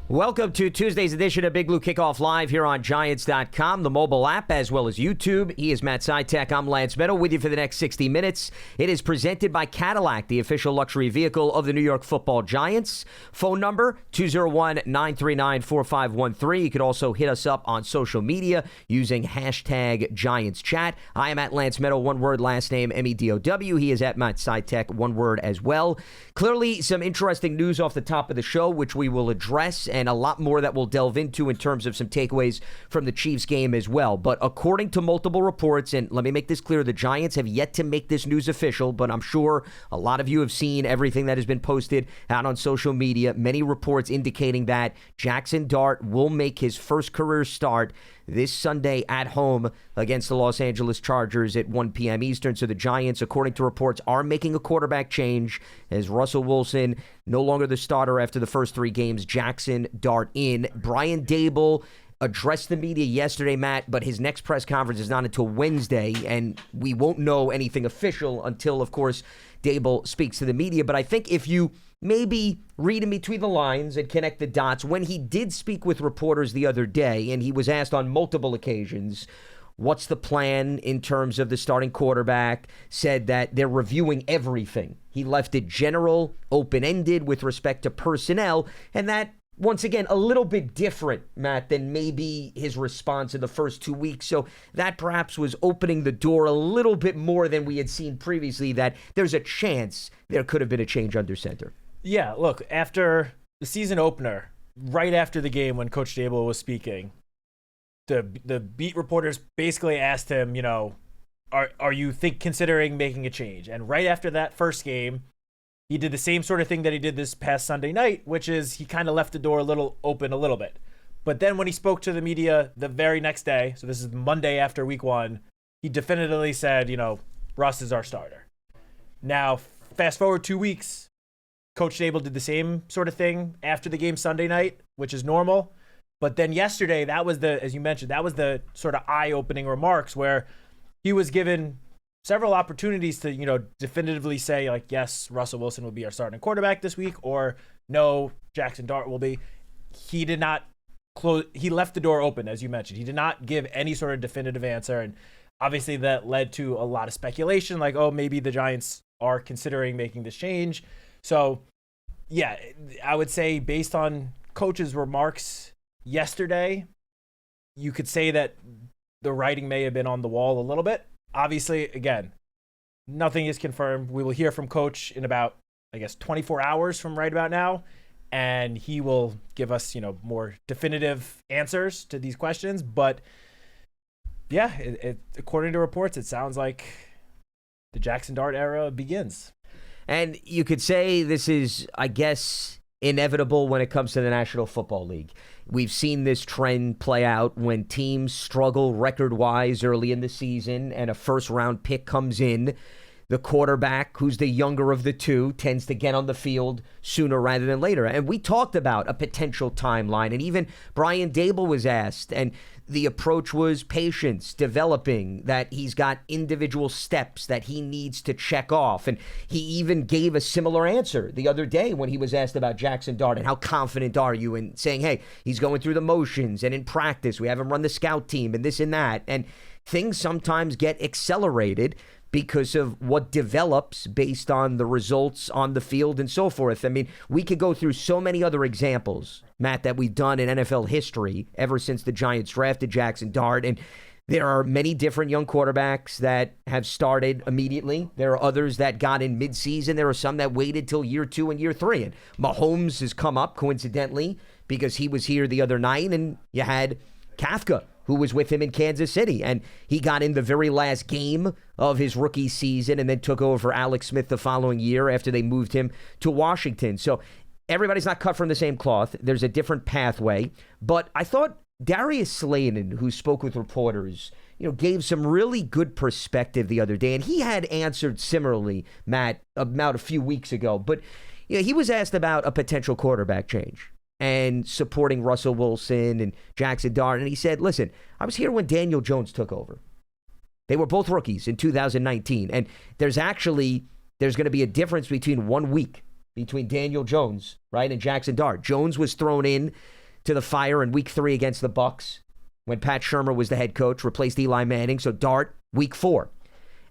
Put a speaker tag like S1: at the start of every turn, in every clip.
S1: Welcome to Tuesday's edition of Big Blue Kickoff Live here on Giants.com, the mobile app, as well as YouTube. He is Matt Citak. I'm Lance Medow with you for the next 60 minutes. It is presented by Cadillac, the official luxury vehicle of the New York Football Giants. Phone number, 201-939-4513. You could also hit us up on social media using hashtag GiantsChat. I am at Lance Medow, one word, last name, M-E-D-O-W. He is at Matt Citak, one word as well. Clearly, some interesting news off the top of the show, which we will address, and a lot more that we'll delve into in terms of some takeaways from the Chiefs game as well. But according to multiple reports, and let me make this clear, the Giants have yet to make this news official, but I'm sure a lot of you have seen everything that has been posted out on social media. Many reports indicating that Jackson Dart will make his first career start this Sunday at home against the Los Angeles Chargers at 1 p.m. Eastern. So the Giants, according to reports, are making a quarterback change as Russell Wilson, no longer the starter after the first three games. Jackson Dart in. Brian Daboll addressed the media yesterday, Matt, but his next press conference is not until Wednesday, and we won't know anything official until, of course, Daboll speaks to the media. But I think if you maybe read in between the lines and connect the dots, when he did speak with reporters the other day, and he was asked on multiple occasions, what's the plan in terms of the starting quarterback, said that they're reviewing everything. He left it general, open-ended with respect to personnel, and that, once again, a little bit different, Matt, than maybe his response in the first 2 weeks. So that perhaps was opening the door a little bit more than we had seen previously, that there's a chance there could have been a change under center.
S2: Yeah, look, after the season opener, right after the game when Coach Daboll was speaking, the beat reporters basically asked him, you know, are you considering making a change? And right after that first game, he did the same sort of thing that he did this past Sunday night, which is he kind of left the door open a little bit. But then when he spoke to the media the very next day, so this is Monday after week one, he definitively said, you know, Russ is our starter. Now, fast forward 2 weeks, Coach Daboll did the same sort of thing after the game Sunday night, which is normal. But then yesterday, that was as you mentioned, that was the sort of eye-opening remarks where he was given several opportunities to, you know, definitively say, like, yes, Russell Wilson will be our starting quarterback this week, or no, Jackson Dart will be. He did not close. He left the door open, as you mentioned. He did not give any sort of definitive answer. And obviously that led to a lot of speculation, like, oh, maybe the Giants are considering making this change. So, yeah, I would say based on Coach's remarks yesterday, you could say that the writing may have been on the wall a little bit. Obviously, again, nothing is confirmed. We will hear from Coach in about, 24 hours from right about now, and he will give us, more definitive answers to these questions. But, yeah, according to reports, it sounds like the Jackson Dart era begins.
S1: And you could say this is, I guess, inevitable when it comes to the National Football League. We've seen this trend play out when teams struggle record-wise early in the season and a first-round pick comes in. The quarterback, who's the younger of the two, tends to get on the field sooner rather than later. And we talked about a potential timeline, and even Brian Daboll was asked, and the approach was patience, developing, that he's got individual steps that he needs to check off. And he even gave a similar answer the other day when he was asked about Jackson Dart and how confident are you, in saying, hey, he's going through the motions, and in practice we have him run the scout team and this and that. And things sometimes get accelerated because of what develops based on the results on the field and so forth. I mean, we could go through so many other examples, Matt, that we've done in NFL history ever since the Giants drafted Jackson Dart. And there are many different young quarterbacks that have started immediately. There are others that got in midseason. There are some that waited till year 2 and year 3. And Mahomes has come up, coincidentally, because he was here the other night. And you had Kafka, who was with him in Kansas City, and he got in the very last game of his rookie season and then took over for Alex Smith the following year after they moved him to Washington. So everybody's not cut from the same cloth. There's a different pathway. But I thought Darius Slayton, who spoke with reporters, gave some really good perspective the other day, and he had answered similarly, Matt, about a few weeks ago. But he was asked about a potential quarterback change and supporting Russell Wilson and Jackson Dart. And he said, listen, I was here when Daniel Jones took over. They were both rookies in 2019. And there's going to be a difference between 1 week between Daniel Jones, right, and Jackson Dart. Jones was thrown in to the fire in week 3 against the Bucs when Pat Shurmur was the head coach, replaced Eli Manning. So Dart, week 4.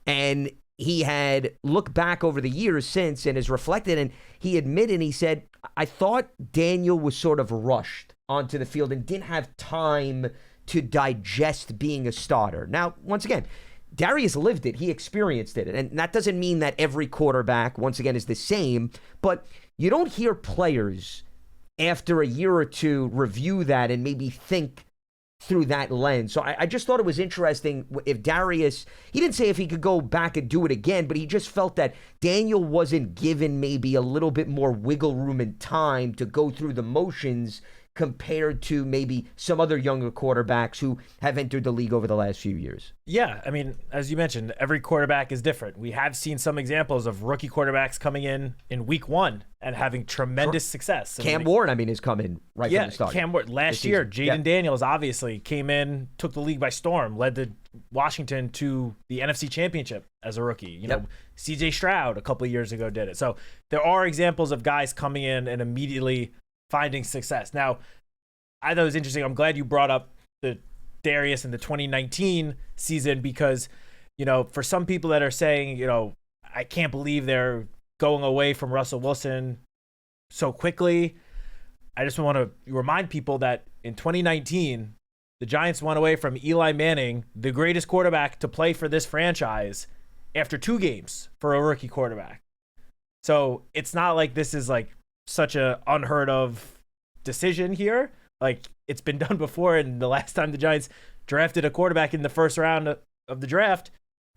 S1: And he had looked back over the years since and has reflected, and he admitted, he said, I thought Daniel was sort of rushed onto the field and didn't have time to digest being a starter. Now, once again, Darius lived it. He experienced it. And that doesn't mean that every quarterback, once again, is the same. But you don't hear players after a year or two review that and maybe think through that lens. So I just thought it was interesting if Darius, he didn't say if he could go back and do it again, but he just felt that Daniel wasn't given maybe a little bit more wiggle room and time to go through the motions compared to maybe some other younger quarterbacks who have entered the league over the last few years.
S2: Yeah, I mean, as you mentioned, every quarterback is different. We have seen some examples of rookie quarterbacks coming in week 1 and having tremendous success.
S1: Cam Ward, I mean, has come in right from the start.
S2: Cam Ward. Last year, Jaden Daniels obviously came in, took the league by storm, led the Washington to the NFC Championship as a rookie. You know, CJ Stroud a couple of years ago did it. So there are examples of guys coming in and immediately finding success. Now, I thought it was interesting. I'm glad you brought up the Darius in the 2019 season because, you know, for some people that are saying, you know, I can't believe they're going away from Russell Wilson so quickly. I just want to remind people that in 2019, the Giants went away from Eli Manning, the greatest quarterback to play for this franchise, after 2 games for a rookie quarterback. So it's not like this is like such a unheard of decision here. Like, it's been done before, and the last time the Giants drafted a quarterback in the first round of the draft,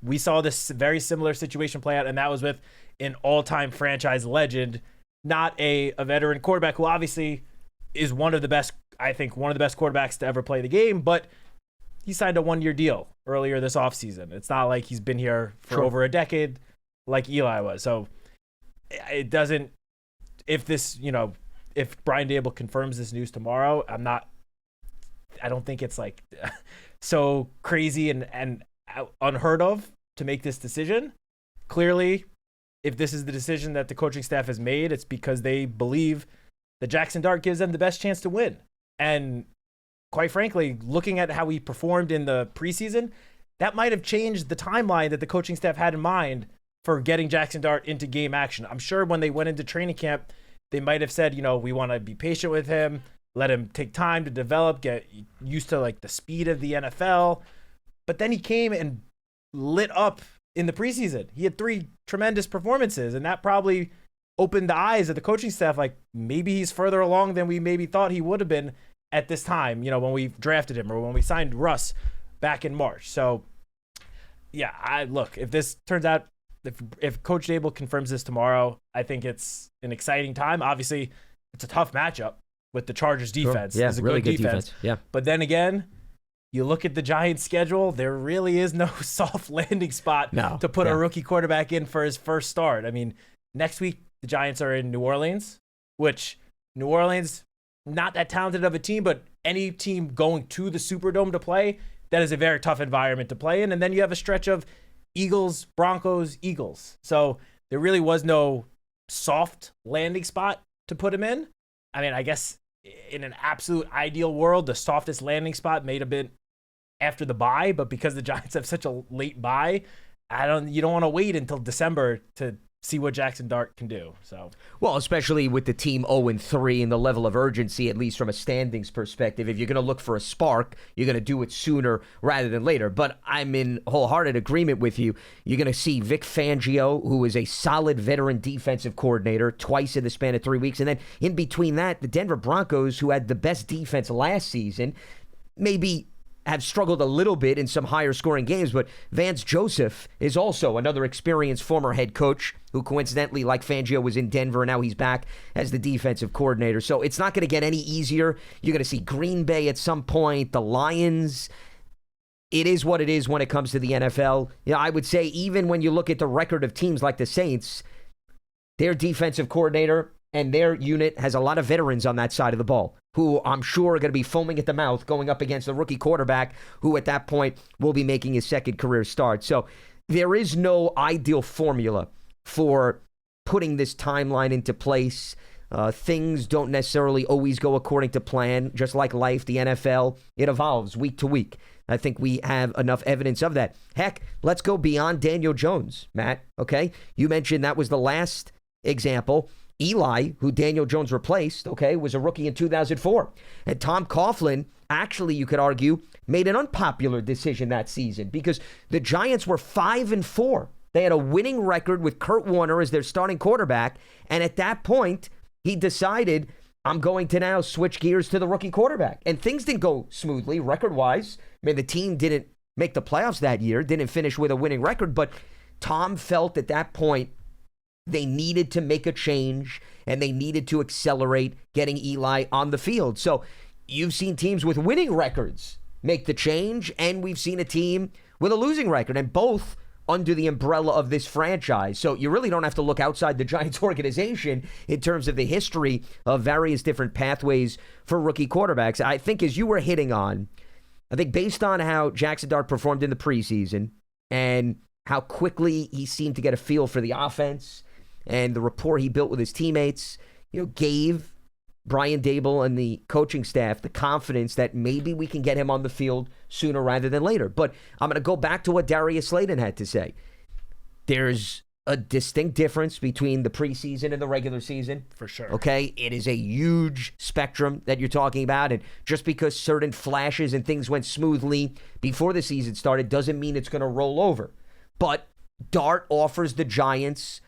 S2: we saw this very similar situation play out, and that was with an all-time franchise legend, not a veteran quarterback who obviously is one of the best, I think, one of the best quarterbacks to ever play the game, but he signed a 1-year deal earlier this offseason. It's not like he's been here for over a decade like Eli was. So it doesn't, if Brian Daboll confirms this news tomorrow, I don't think it's like so crazy and unheard of to make this decision. Clearly, if this is the decision that the coaching staff has made, it's because they believe that Jackson Dart gives them the best chance to win. And quite frankly, looking at how he performed in the preseason, that might have changed the timeline that the coaching staff had in mind for getting Jackson Dart into game action. I'm sure when they went into training camp, they might have said, you know, we want to be patient with him, let him take time to develop, get used to like the speed of the NFL. But then he came and lit up in the preseason. He had 3 tremendous performances, and that probably opened the eyes of the coaching staff. Like, maybe he's further along than we maybe thought he would have been at this time, you know, when we drafted him or when we signed Russ back in March. So, yeah, if this turns out, if Coach Daboll confirms this tomorrow, I think it's an exciting time. Obviously, it's a tough matchup with the Chargers defense.
S1: Sure. Yeah,
S2: it's a
S1: really
S2: good defense.
S1: Yeah.
S2: But then again, you look at the Giants' schedule, there really is no soft landing spot to put a rookie quarterback in for his first start. I mean, next week, the Giants are in New Orleans, which New Orleans, not that talented of a team, but any team going to the Superdome to play, that is a very tough environment to play in. And then you have a stretch of Eagles, Broncos, Eagles. So there really was no soft landing spot to put him in. I mean, I guess in an absolute ideal world, the softest landing spot may have been after the bye, but because the Giants have such a late bye, you don't want to wait until December to see what Jackson Dart can do. So,
S1: well, especially with the team 0-3 and the level of urgency, at least from a standings perspective, if you're going to look for a spark, you're going to do it sooner rather than later. But I'm in wholehearted agreement with you. You're going to see Vic Fangio, who is a solid veteran defensive coordinator, twice in the span of 3 weeks. And then in between that, the Denver Broncos, who had the best defense last season, maybe have struggled a little bit in some higher scoring games, but Vance Joseph is also another experienced former head coach who coincidentally, like Fangio, was in Denver, and now he's back as the defensive coordinator. So it's not going to get any easier. You're going to see Green Bay at some point, the Lions. It is what it is when it comes to the NFL. You know, I would say even when you look at the record of teams like the Saints, their defensive coordinator and their unit has a lot of veterans on that side of the ball who I'm sure are going to be foaming at the mouth going up against the rookie quarterback who at that point will be making his second career start. So there is no ideal formula for putting this timeline into place. Things don't necessarily always go according to plan. Just like life, the NFL, it evolves week to week. I think we have enough evidence of that. Heck, let's go beyond Daniel Jones, Matt, okay? You mentioned that was the last example. Eli, who Daniel Jones replaced, okay, was a rookie in 2004. And Tom Coughlin, actually, you could argue, made an unpopular decision that season because the Giants were 5-4. They had a winning record with Kurt Warner as their starting quarterback. And at that point, he decided, I'm going to now switch gears to the rookie quarterback. And things didn't go smoothly record-wise. I mean, the team didn't make the playoffs that year, didn't finish with a winning record, but Tom felt at that point they needed to make a change and they needed to accelerate getting Eli on the field. So you've seen teams with winning records make the change, and we've seen a team with a losing record, and both under the umbrella of this franchise. So you really don't have to look outside the Giants organization in terms of the history of various different pathways for rookie quarterbacks. I think as you were hitting on, I think based on how Jackson Dart performed in the preseason and how quickly he seemed to get a feel for the offense and the rapport he built with his teammates, gave Brian Daboll and the coaching staff the confidence that maybe we can get him on the field sooner rather than later. But I'm going to go back to what Darius Slayton had to say. There's a distinct difference between the preseason and the regular season.
S2: For sure.
S1: Okay? It is a huge spectrum that you're talking about. And just because certain flashes and things went smoothly before the season started doesn't mean it's going to roll over. But Dart offers the Giants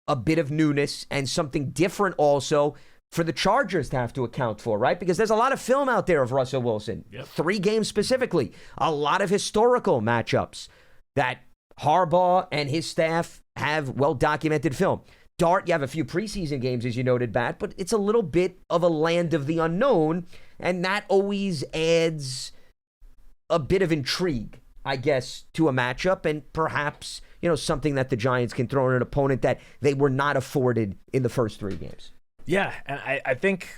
S1: a bit of newness and something different also for the Chargers to have to account for, right? Because there's a lot of film out there of Russell Wilson.
S2: Yep.
S1: 3 games specifically. A lot of historical matchups that Harbaugh and his staff have well-documented film. Dart, you have a few preseason games, as you noted, Bat, but it's a little bit of a land of the unknown, and that always adds a bit of intrigue, I guess, to a matchup, and perhaps, something that the Giants can throw in an opponent that they were not afforded in the first 3 games.
S2: Yeah, and I think,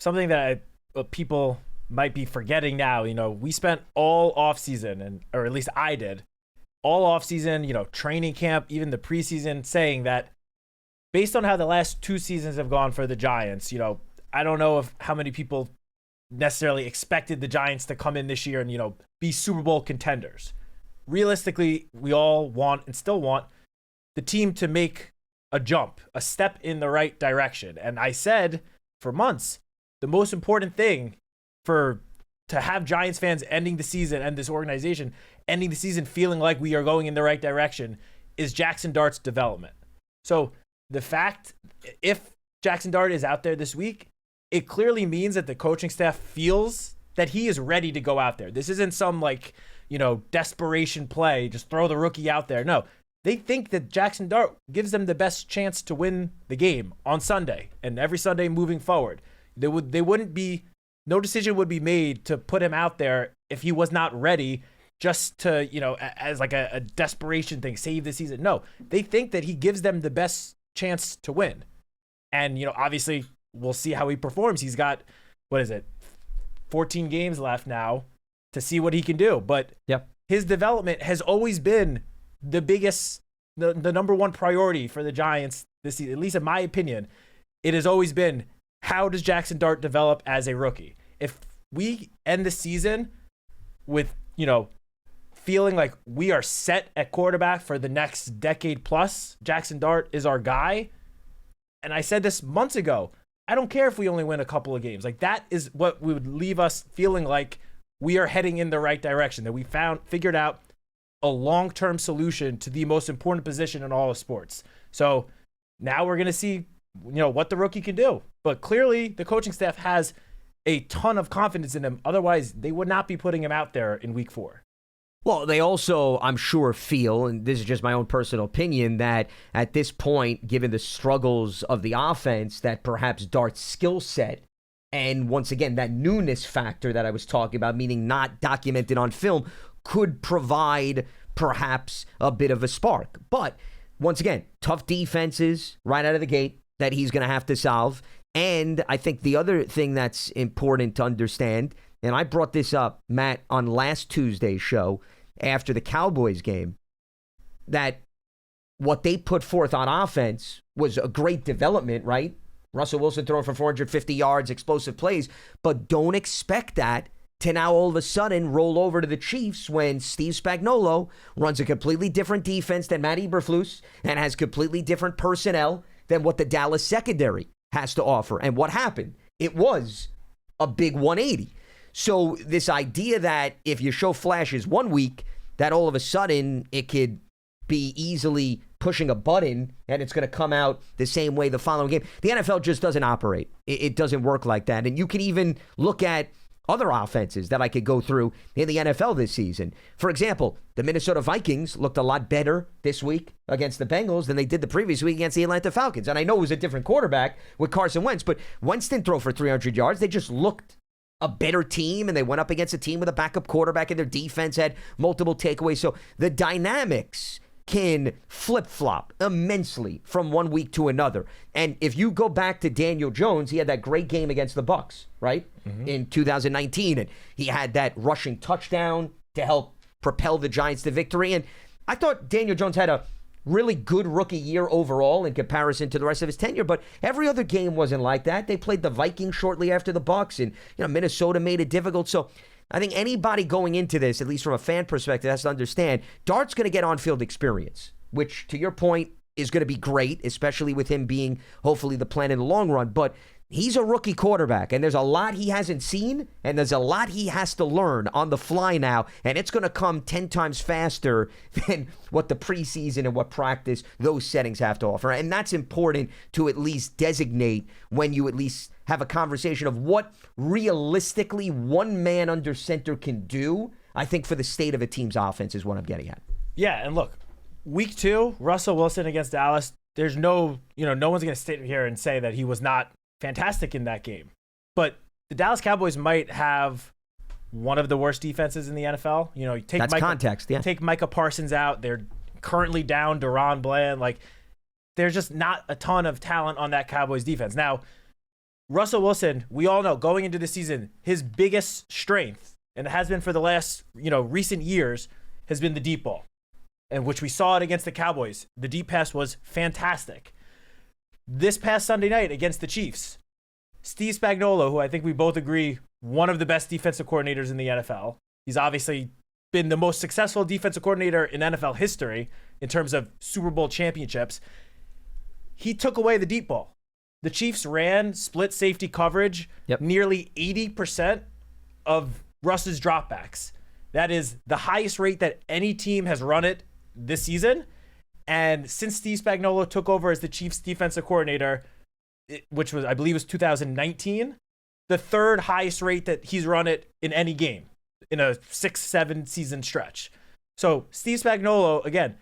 S2: something that people might be forgetting now, we spent all offseason, or at least I did, all offseason, training camp, even the preseason, saying that based on how the last 2 seasons have gone for the Giants, I don't know how many people necessarily expected the Giants to come in this year and, be Super Bowl contenders. Realistically, we all want and still want the team to make a jump, a step in the right direction. And I said for months, the most important thing to have Giants fans ending the season and this organization ending the season feeling like we are going in the right direction is Jackson Dart's development. So the fact, if Jackson Dart is out there this week, it clearly means that the coaching staff feels that he is ready to go out there. This isn't some desperation play, just throw the rookie out there. No, they think that Jackson Dart gives them the best chance to win the game on Sunday and every Sunday moving forward. No decision would be made to put him out there if he was not ready just to, as like a desperation thing, save the season. No, they think that he gives them the best chance to win. And, obviously we'll see how he performs. He's got, 14 games left now to see what he can do. But his development has always been the biggest, the number one priority for the Giants this season, at least in my opinion. It has always been, how does Jackson Dart develop as a rookie? If we end the season with, feeling like we are set at quarterback for the next decade plus, Jackson Dart is our guy. And I said this months ago, I don't care if we only win a couple of games. Like, that is what would leave us feeling like we are heading in the right direction, that we figured out a long-term solution to the most important position in all of sports. So now we're going to see, what the rookie can do. But clearly the coaching staff has a ton of confidence in him. Otherwise, they would not be putting him out there in week 4.
S1: Well, they also, I'm sure, feel, and this is just my own personal opinion, that at this point, given the struggles of the offense, that perhaps Dart's skill set and, once again, that newness factor that I was talking about, meaning not documented on film, could provide perhaps a bit of a spark. But, once again, tough defenses right out of the gate that he's going to have to solve. And I think the other thing that's important to understand, and I brought this up, Matt, on last Tuesday's show after the Cowboys game, that what they put forth on offense was a great development, right? Russell Wilson throwing for 450 yards, explosive plays, but don't expect that to now all of a sudden roll over to the Chiefs when Steve Spagnuolo runs a completely different defense than Matt Eberflus and has completely different personnel than what the Dallas secondary has to offer. And what happened? It was a big 180. So this idea that if you show flashes one week, that all of a sudden it could be easily pushing a button and it's going to come out the same way the following game. The NFL just doesn't operate. It doesn't work like that. And you can even look at other offenses that I could go through in the NFL this season. For example, the Minnesota Vikings looked a lot better this week against the Bengals than they did the previous week against the Atlanta Falcons. And I know it was a different quarterback with Carson Wentz, but Wentz didn't throw for 300 yards. They just looked a better team, and they went up against a team with a backup quarterback, and their defense had multiple takeaways. So the dynamics can flip-flop immensely from one week to another. And if you go back to Daniel Jones, he had that great game against the Bucs, right? In 2019. And he had that rushing touchdown to help propel the Giants to victory. And I thought Daniel Jones had a really good rookie year overall in comparison to the rest of his tenure, but every other game wasn't like that. They played the Vikings shortly after the Bucs, and Minnesota made it difficult. So I think anybody going into this, at least from a fan perspective, has to understand Dart's going to get on-field experience, which, to your point, is going to be great, especially with him being hopefully the plan in the long run. But he's a rookie quarterback, and there's a lot he hasn't seen, and there's a lot he has to learn on the fly now, and it's going to come 10 times faster than what the preseason and what practice those settings have to offer. And that's important to at least designate when you at least have a conversation of what realistically one man under center can do, I think, for the state of a team's offense is what I'm getting at.
S2: Yeah, and look, week 2, Russell Wilson against Dallas, there's no one's going to sit here and say that he was not fantastic in that game. But the Dallas Cowboys might have one of the worst defenses in the NFL.
S1: That's context, yeah.
S2: Take Micah Parsons out. They're currently down Deron Bland. There's just not a ton of talent on that Cowboys defense. Now, Russell Wilson, we all know going into the season, his biggest strength, and it has been for the last, recent years, has been the deep ball. And which we saw it against the Cowboys. The deep pass was fantastic. This past Sunday night against the Chiefs, Steve Spagnuolo, who I think we both agree, one of the best defensive coordinators in the NFL. He's obviously been the most successful defensive coordinator in NFL history in terms of Super Bowl championships. He took away the deep ball. The Chiefs ran split safety coverage, nearly 80% of Russ's dropbacks. That is the highest rate that any team has run it this season. And since Steve Spagnuolo took over as the Chiefs defensive coordinator, which was, I believe, was 2019, the third highest rate that he's run it in any game in a 6-7 season stretch. So Steve Spagnuolo, again,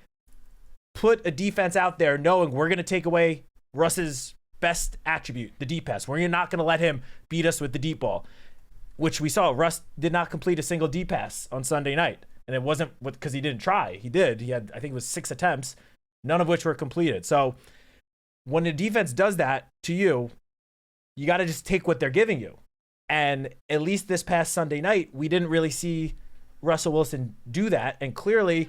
S2: put a defense out there knowing we're going to take away Russ's best attribute, the deep pass. We're not going to let him beat us with the deep ball, which we saw. Russ did not complete a single deep pass on Sunday night. And it wasn't because he didn't try. He did. He had, I think it was 6 attempts, none of which were completed. So when the defense does that to you, you got to just take what they're giving you. And at least this past Sunday night, we didn't really see Russell Wilson do that. And clearly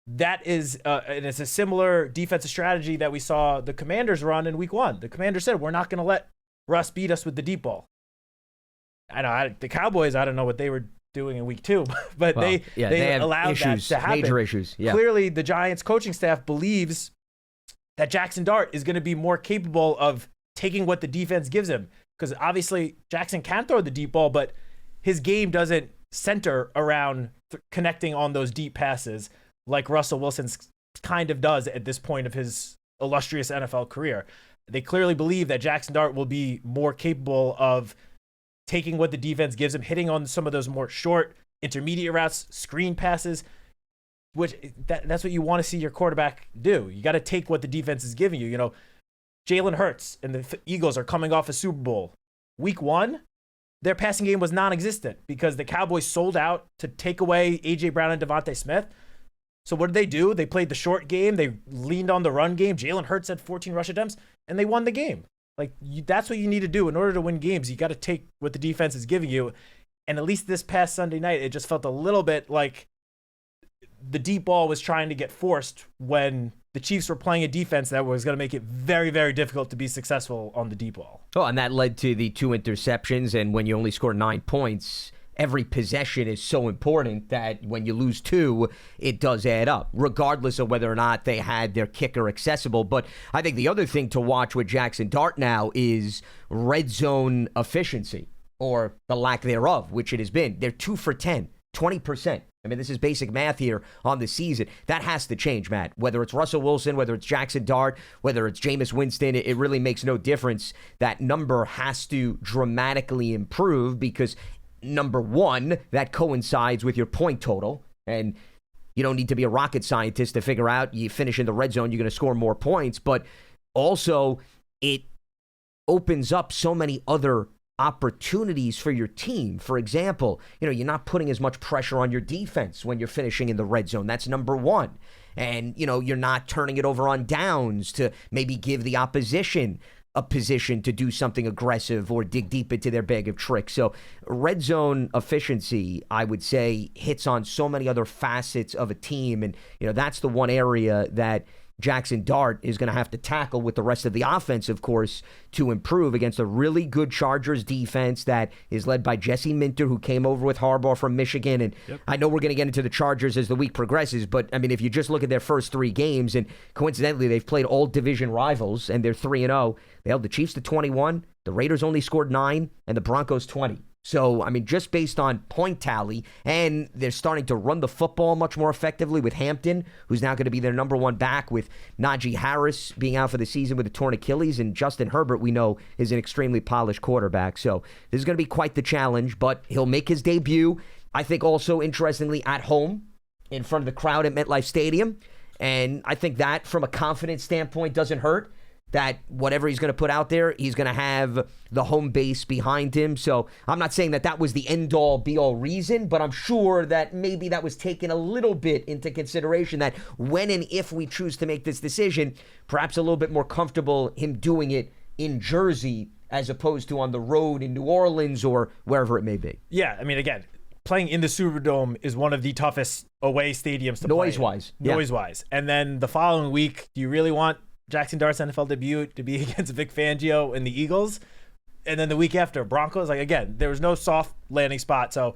S2: that is, and it's a similar defensive strategy that we saw the Commanders run in week 1. The Commanders said, we're not going to let Russ beat us with the deep ball. The Cowboys, I don't know what they were doing in week 2, but they allowed that to happen.
S1: Major issues. Yeah.
S2: Clearly, the Giants coaching staff believes that Jackson Dart is going to be more capable of taking what the defense gives him. Because obviously, Jackson can throw the deep ball, but his game doesn't center around connecting on those deep passes like Russell Wilson's kind of does at this point of his illustrious NFL career. They clearly believe that Jackson Dart will be more capable of taking what the defense gives him, hitting on some of those more short, intermediate routes, screen passes, which that's what you want to see your quarterback do. You got to take what the defense is giving you. Jalen Hurts and the Eagles are coming off a Super Bowl. Week 1, their passing game was non-existent because the Cowboys sold out to take away A.J. Brown and Devontae Smith. So what did they do? They played the short game. They leaned on the run game. Jalen Hurts had 14 rush attempts, and they won the game. That's what you need to do in order to win games. You got to take what the defense is giving you. And at least this past Sunday night, it just felt a little bit like the deep ball was trying to get forced when the the Chiefs were playing a defense that was going to make it very, very difficult to be successful on the deep ball.
S1: Oh, and that led to the 2 interceptions. And when you only score 9 points, every possession is so important that when you lose 2, it does add up, regardless of whether or not they had their kicker accessible. But I think the other thing to watch with Jackson Dart now is red zone efficiency, or the lack thereof, which it has been. They're 2 for 10, 20%. I mean, this is basic math here on the season. That has to change, Matt. Whether it's Russell Wilson, whether it's Jackson Dart, whether it's Jameis Winston, it really makes no difference. That number has to dramatically improve because, number one, that coincides with your point total. And you don't need to be a rocket scientist to figure out you finish in the red zone, you're going to score more points. But also, it opens up so many other opportunities for your team. For example, you're not putting as much pressure on your defense when you're finishing in the red zone. That's number one. And, you're not turning it over on downs to maybe give the opposition a position to do something aggressive or dig deep into their bag of tricks. So red zone efficiency, I would say, hits on so many other facets of a team. And, that's the one area that Jackson Dart is going to have to tackle with the rest of the offense, of course, to improve against a really good Chargers defense that is led by Jesse Minter, who came over with Harbaugh from Michigan. And I know we're going to get into the Chargers as the week progresses, but, I mean, if you just look at their first 3 games, and coincidentally, they've played all division rivals, and they're 3-0. They held the Chiefs to 21, the Raiders only scored 9, and the Broncos 20. So, I mean, just based on point tally, and they're starting to run the football much more effectively with Hampton, who's now going to be their number 1 back, with Najee Harris being out for the season with a torn Achilles, and Justin Herbert, we know, is an extremely polished quarterback. So this is going to be quite the challenge, but he'll make his debut, I think, also, interestingly, at home in front of the crowd at MetLife Stadium. And I think that, from a confidence standpoint, doesn't hurt. That whatever he's going to put out there, he's going to have the home base behind him. So I'm not saying that was the end-all, be-all reason, but I'm sure that maybe that was taken a little bit into consideration, that when and if we choose to make this decision, perhaps a little bit more comfortable him doing it in Jersey as opposed to on the road in New Orleans or wherever it may be.
S2: Yeah, I mean, again, playing in the Superdome is one of the toughest away stadiums to
S1: Noise-wise.
S2: play in. Noise-wise. And then the following week, do you really want Jackson Dart's NFL debut to be against Vic Fangio and the Eagles? And then the week after, Broncos? Like, again, there was no soft landing spot. So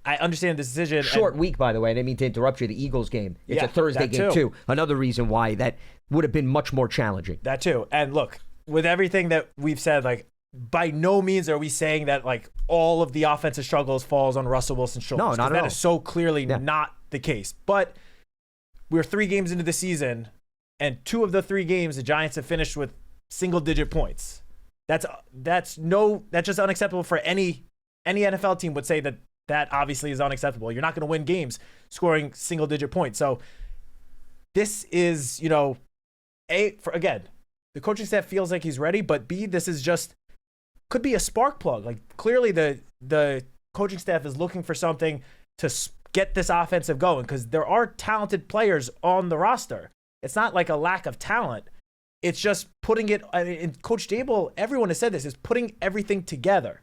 S2: I understand the decision.
S1: Short week, by the way. I didn't mean to interrupt you. The Eagles game. It's a Thursday game, too. Another reason why that would have been much more challenging.
S2: That, too. And look, with everything that we've said, like, by no means are we saying that, like, all of the offensive struggles falls on Russell Wilson's shoulders.
S1: No, not at all.
S2: That is so clearly not the case. But we're 3 games into the season, and 2 of the 3 games, the Giants have finished with single-digit points. That's just unacceptable for any NFL team would say that obviously is unacceptable. You're not going to win games scoring single-digit points. So this is, again, the coaching staff feels like he's ready, but B, this is just could be a spark plug. Like, clearly the coaching staff is looking for something to get this offensive going, because there are talented players on the roster. It's not like a lack of talent. It's just putting it, and Coach Dable, everyone has said this, is putting everything together.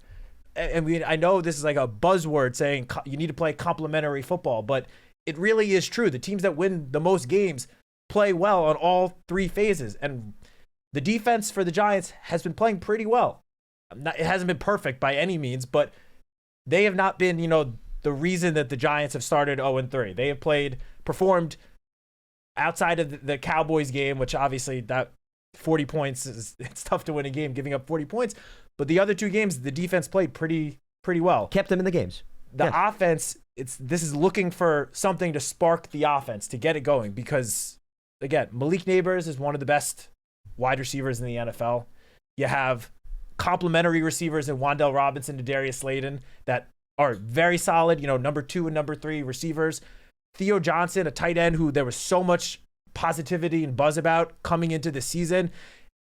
S2: And I know this is like a buzzword saying you need to play complementary football, but it really is true. The teams that win the most games play well on all 3 phases. And the defense for the Giants has been playing pretty well. It hasn't been perfect by any means, but they have not been, the reason that the Giants have started 0-3. They have performed outside of the Cowboys game, which obviously that 40 points it's tough to win a game giving up 40 points. But the other 2 games, the defense played pretty well.
S1: Kept them in the games.
S2: The offense, this is looking for something to spark the offense, to get it going, because, again, Malik Neighbors is one of the best wide receivers in the NFL. You have complementary receivers in Wan'Dale Robinson and Darius Slayton that are very solid, number 2 and number 3 receivers. Theo Johnson, a tight end who there was so much positivity and buzz about coming into the season.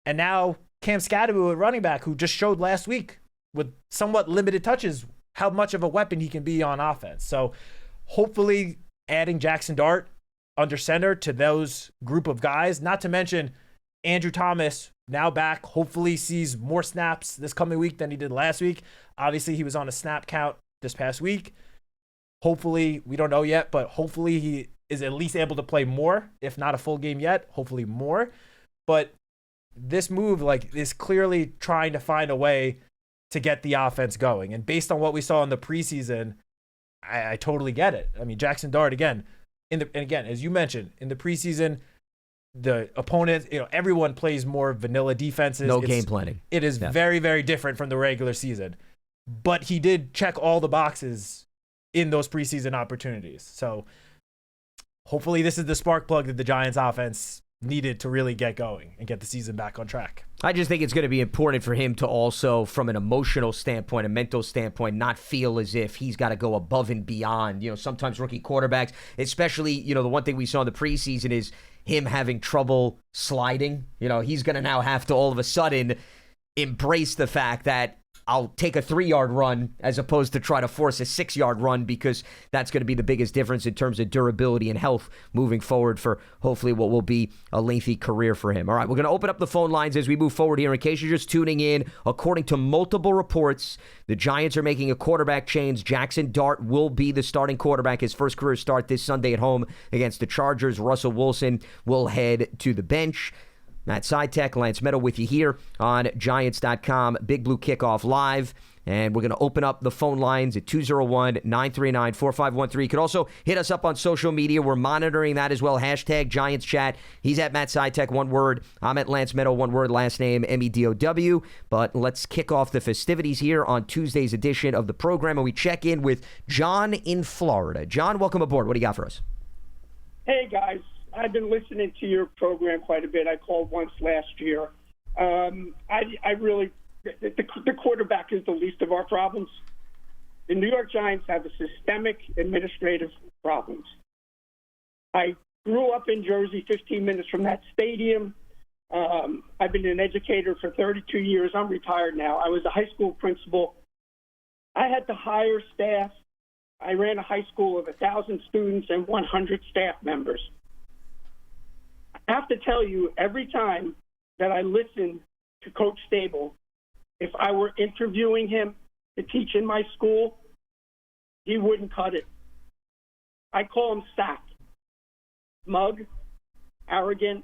S2: And now Cam Scadaboo, a running back, who just showed last week with somewhat limited touches how much of a weapon he can be on offense. So hopefully adding Jackson Dart under center to those group of guys, not to mention Andrew Thomas, now back, hopefully sees more snaps this coming week than he did last week. Obviously, he was on a snap count this past week. Hopefully, we don't know yet, but hopefully he is at least able to play more, if not a full game yet, hopefully more. But this move is clearly trying to find a way to get the offense going. And based on what we saw in the preseason, I totally get it. I mean, Jackson Dart, again, and again, as you mentioned, in the preseason, the opponent, everyone plays more vanilla defenses.
S1: No game planning.
S2: It is very, very different from the regular season. But he did check all the boxes in those preseason opportunities. So hopefully this is the spark plug that the Giants offense needed to really get going and get the season back on track.
S1: I just think it's going to be important for him to also, from an emotional standpoint, a mental standpoint, not feel as if he's got to go above and beyond. Sometimes rookie quarterbacks, especially, the one thing we saw in the preseason is him having trouble sliding. He's going to now have to all of a sudden embrace the fact that I'll take a 3-yard run as opposed to try to force a 6-yard run, because that's going to be the biggest difference in terms of durability and health moving forward for hopefully what will be a lengthy career for him. All right, we're going to open up the phone lines as we move forward here. In case you're just tuning in, according to multiple reports, the Giants are making a quarterback change. Jackson Dart will be the starting quarterback. His first career start this Sunday at home against the Chargers. Russell Wilson will head to the bench. Matt Citak, Lance Medow with you here on Giants.com. Big Blue Kickoff Live. And we're going to open up the phone lines at 201-939-4513. You can also hit us up on social media. We're monitoring that as well. Hashtag Giants Chat. He's at Matt Citak, one word. I'm at Lance Medow, one word, last name Medow. But let's kick off the festivities here on Tuesday's edition of the program. And we check in with John in Florida. John, welcome aboard. What do you got for us?
S3: Hey, guys. I've been listening to your program quite a bit. I called once last year. The quarterback is the least of our problems. The New York Giants have a systemic administrative problems. I grew up in Jersey, 15 minutes from that stadium. I've been an educator for 32 years. I'm retired now. I was a high school principal. I had to hire staff. I ran a high school of 1,000 students and 100 staff members. I have to tell you, every time that I listen to Coach Stable, if I were interviewing him to teach in my school, he wouldn't cut it. I call him SAC, smug, arrogant,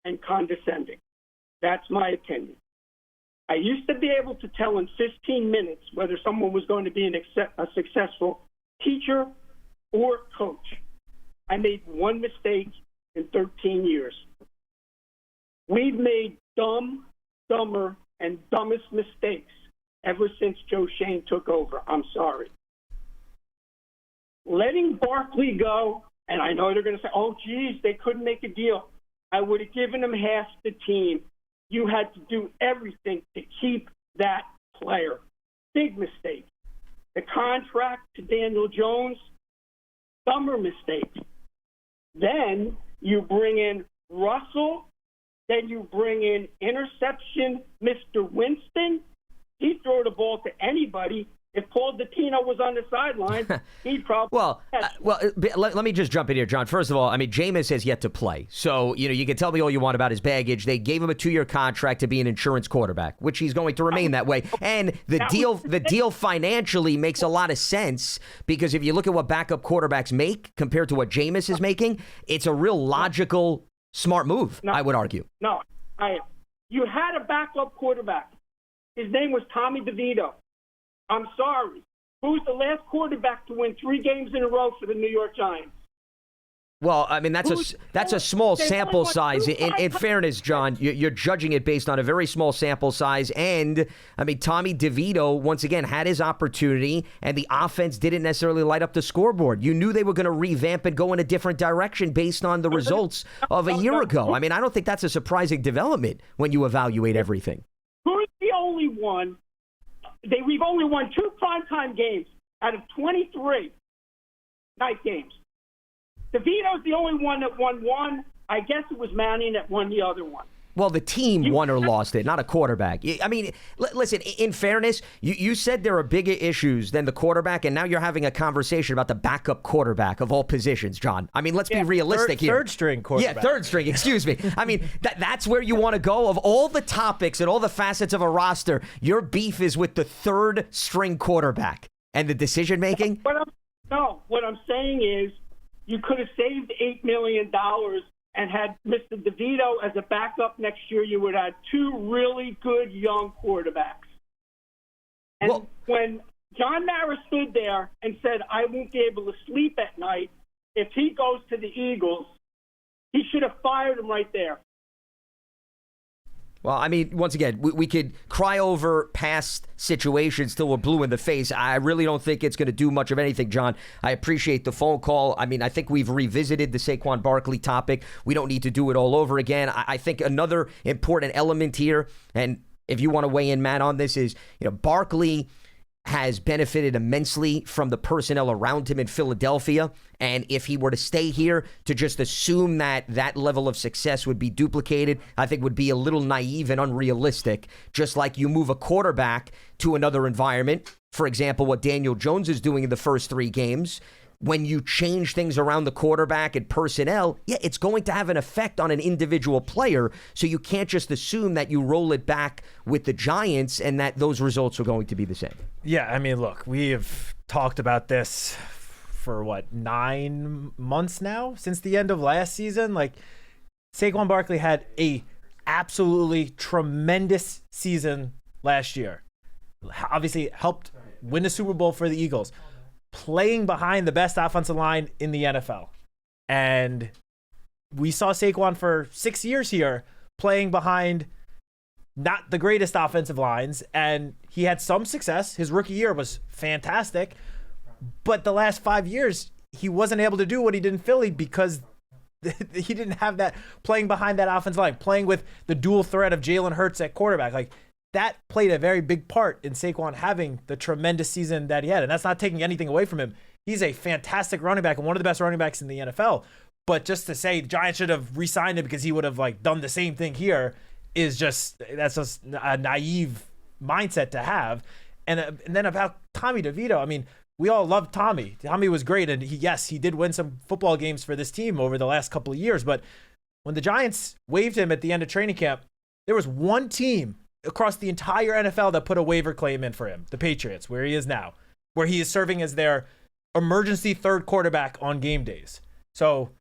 S3: and condescending. That's my opinion. I used to be able to tell in 15 minutes whether someone was going to be a successful teacher or coach. I made one mistake in 13 years. We've made dumber, and dumbest mistakes ever since Joe Shane took over. I'm sorry. Letting Barkley go, and I know they're going to say, oh, geez, they couldn't make a deal. I would have given them half the team. You had to do everything to keep that player. Big mistake. The contract to Daniel Jones, dumber mistake. Then you bring in Russell, then you bring in interception, Mr. Winston. He'd throw the ball to anybody. If Paul Dottino was on the sideline, he'd probably...
S1: Let me just jump in here, John. First of all, I mean, Jameis has yet to play. So, you can tell me all you want about his baggage. They gave him a 2-year contract to be an insurance quarterback, which he's going to remain that way. And the deal financially makes a lot of sense, because if you look at what backup quarterbacks make compared to what Jameis is making, it's a real logical, smart move, I would argue.
S3: You had a backup quarterback. His name was Tommy DeVito. I'm sorry. Who's the last quarterback to win 3 games in a row for the New York Giants?
S1: Well, I mean, that's a small sample size. In fairness, John, you're judging it based on a very small sample size. And, I mean, Tommy DeVito, once again, had his opportunity, and the offense didn't necessarily light up the scoreboard. You knew they were going to revamp and go in a different direction based on the results of a year ago. I mean, I don't think that's a surprising development when you evaluate everything.
S3: Who's the only one? We've only won 2 primetime games out of 23 night games. DeVito's the only one that won one. I guess it was Manning that won the other one.
S1: Well, the team won or lost it, not a quarterback. I mean, listen, in fairness, you said there are bigger issues than the quarterback, and now you're having a conversation about the backup quarterback of all positions, John. I mean, let's be realistic here.
S2: Third string quarterback.
S1: Yeah, third string, excuse me. I mean, that's where you want to go. Of all the topics and all the facets of a roster, your beef is with the third string quarterback and the decision-making?
S3: What I'm saying is, you could have saved $8 million and had Mr. DeVito as a backup next year. You would have had two really good young quarterbacks. And when John Mara stood there and said, I won't be able to sleep at night if he goes to the Eagles, he should have fired him right there.
S1: Well, I mean, once again, we could cry over past situations till we're blue in the face. I really don't think it's going to do much of anything, John. I appreciate the phone call. I mean, I think we've revisited the Saquon Barkley topic. We don't need to do it all over again. I think another important element here, and if you want to weigh in, Matt, on this is, Barkley has benefited immensely from the personnel around him in Philadelphia. And if he were to stay here, to just assume that that level of success would be duplicated, I think would be a little naive and unrealistic. Just like you move a quarterback to another environment, for example, what Daniel Jones is doing in the first 3 games, when you change things around the quarterback and personnel, it's going to have an effect on an individual player. So you can't just assume that you roll it back with the Giants and that those results are going to be the same.
S2: Yeah, I mean, look, we have talked about this for 9 months now, since the end of last season. Like, Saquon Barkley had a absolutely tremendous season last year. Obviously helped win the Super Bowl for the Eagles, playing behind the best offensive line in the NFL. And we saw Saquon for 6 years here playing behind not the greatest offensive lines, and he had some success. His rookie year was fantastic, but the last 5 years, he wasn't able to do what he did in Philly because he didn't have that playing behind that offensive line, playing with the dual threat of Jalen Hurts at quarterback. Like, that played a very big part in Saquon having the tremendous season that he had. And that's not taking anything away from him. He's a fantastic running back and one of the best running backs in the NFL. But just to say the Giants should have re-signed him because he would have done the same thing here that's just a naive mindset to have. And then about Tommy DeVito, I mean, we all loved Tommy. Tommy was great. And he did win some football games for this team over the last couple of years. But when the Giants waived him at the end of training camp, there was one team across the entire NFL that put a waiver claim in for him, the Patriots, where he is now, where he is serving as their emergency third quarterback on game days. So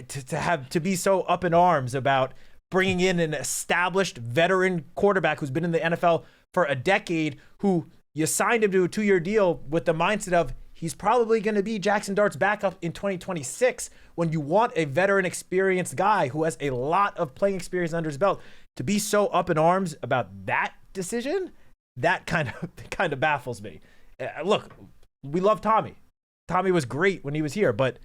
S2: to be so up in arms about bringing in an established veteran quarterback who's been in the NFL for a decade, who you signed him to a 2-year deal with the mindset of he's probably going to be Jackson Dart's backup in 2026, when you want a veteran experienced guy who has a lot of playing experience under his belt, to be so up in arms about that decision, that kind of baffles me. Look, we love Tommy. Tommy was great when he was here, but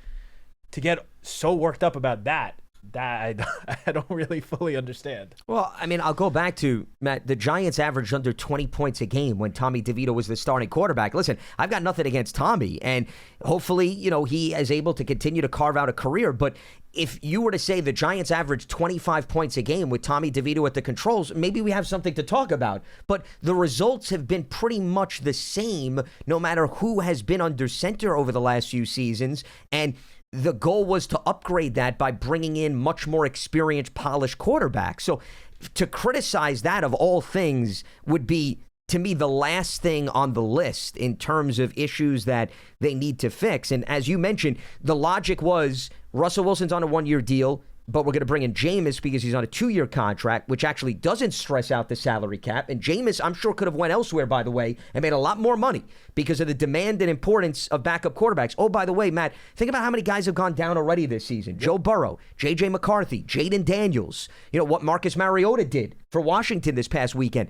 S2: to get so worked up about that I don't really fully understand.
S1: Well, I mean, I'll go back to, Matt, the Giants averaged under 20 points a game when Tommy DeVito was the starting quarterback. Listen, I've got nothing against Tommy, and hopefully, he is able to continue to carve out a career, but if you were to say the Giants averaged 25 points a game with Tommy DeVito at the controls, maybe we have something to talk about. But the results have been pretty much the same no matter who has been under center over the last few seasons. And the goal was to upgrade that by bringing in much more experienced, polished quarterbacks. So to criticize that of all things would be, to me, the last thing on the list in terms of issues that they need to fix. And as you mentioned, the logic was Russell Wilson's on a 1-year deal, but we're going to bring in Jameis because he's on a 2-year contract, which actually doesn't stress out the salary cap. And Jameis, I'm sure, could have went elsewhere, by the way, and made a lot more money because of the demand and importance of backup quarterbacks. Oh, by the way, Matt, think about how many guys have gone down already this season. Yep. Joe Burrow, J.J. McCarthy, Jaden Daniels, what Marcus Mariota did for Washington this past weekend.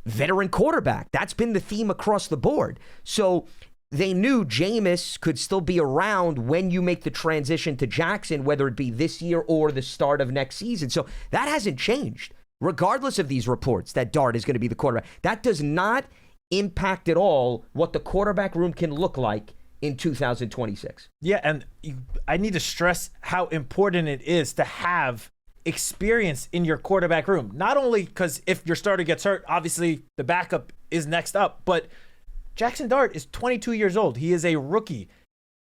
S1: Veteran quarterback. That's been the theme across the board. So they knew Jameis could still be around when you make the transition to Jackson, whether it be this year or the start of next season. So that hasn't changed, regardless of these reports that Dart is going to be the quarterback. That does not impact at all what the quarterback room can look like in 2026.
S2: Yeah, and I need to stress how important it is to have experience in your quarterback room. Not only because if your starter gets hurt, obviously the backup is next up, but Jackson Dart is 22 years old. He is a rookie.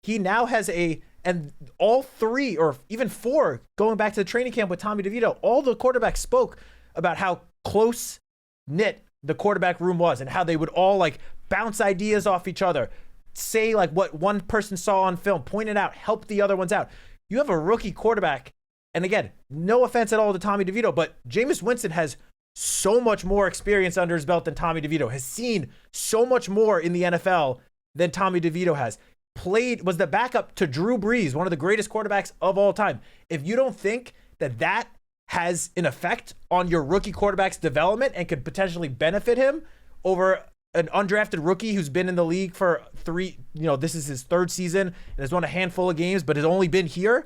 S2: He now has and all 3 or even 4, going back to the training camp with Tommy DeVito, all the quarterbacks spoke about how close-knit the quarterback room was and how they would all bounce ideas off each other. say like what one person saw on film, point it out, help the other ones out. You have a rookie quarterback, and again, no offense at all to Tommy DeVito, but Jameis Winston has so much more experience under his belt than Tommy DeVito, has seen so much more in the NFL than Tommy DeVito has. Was the backup to Drew Brees, one of the greatest quarterbacks of all time. If you don't think that has an effect on your rookie quarterback's development and could potentially benefit him over an undrafted rookie who's been in the league for this is his third season and has won a handful of games, but has only been here,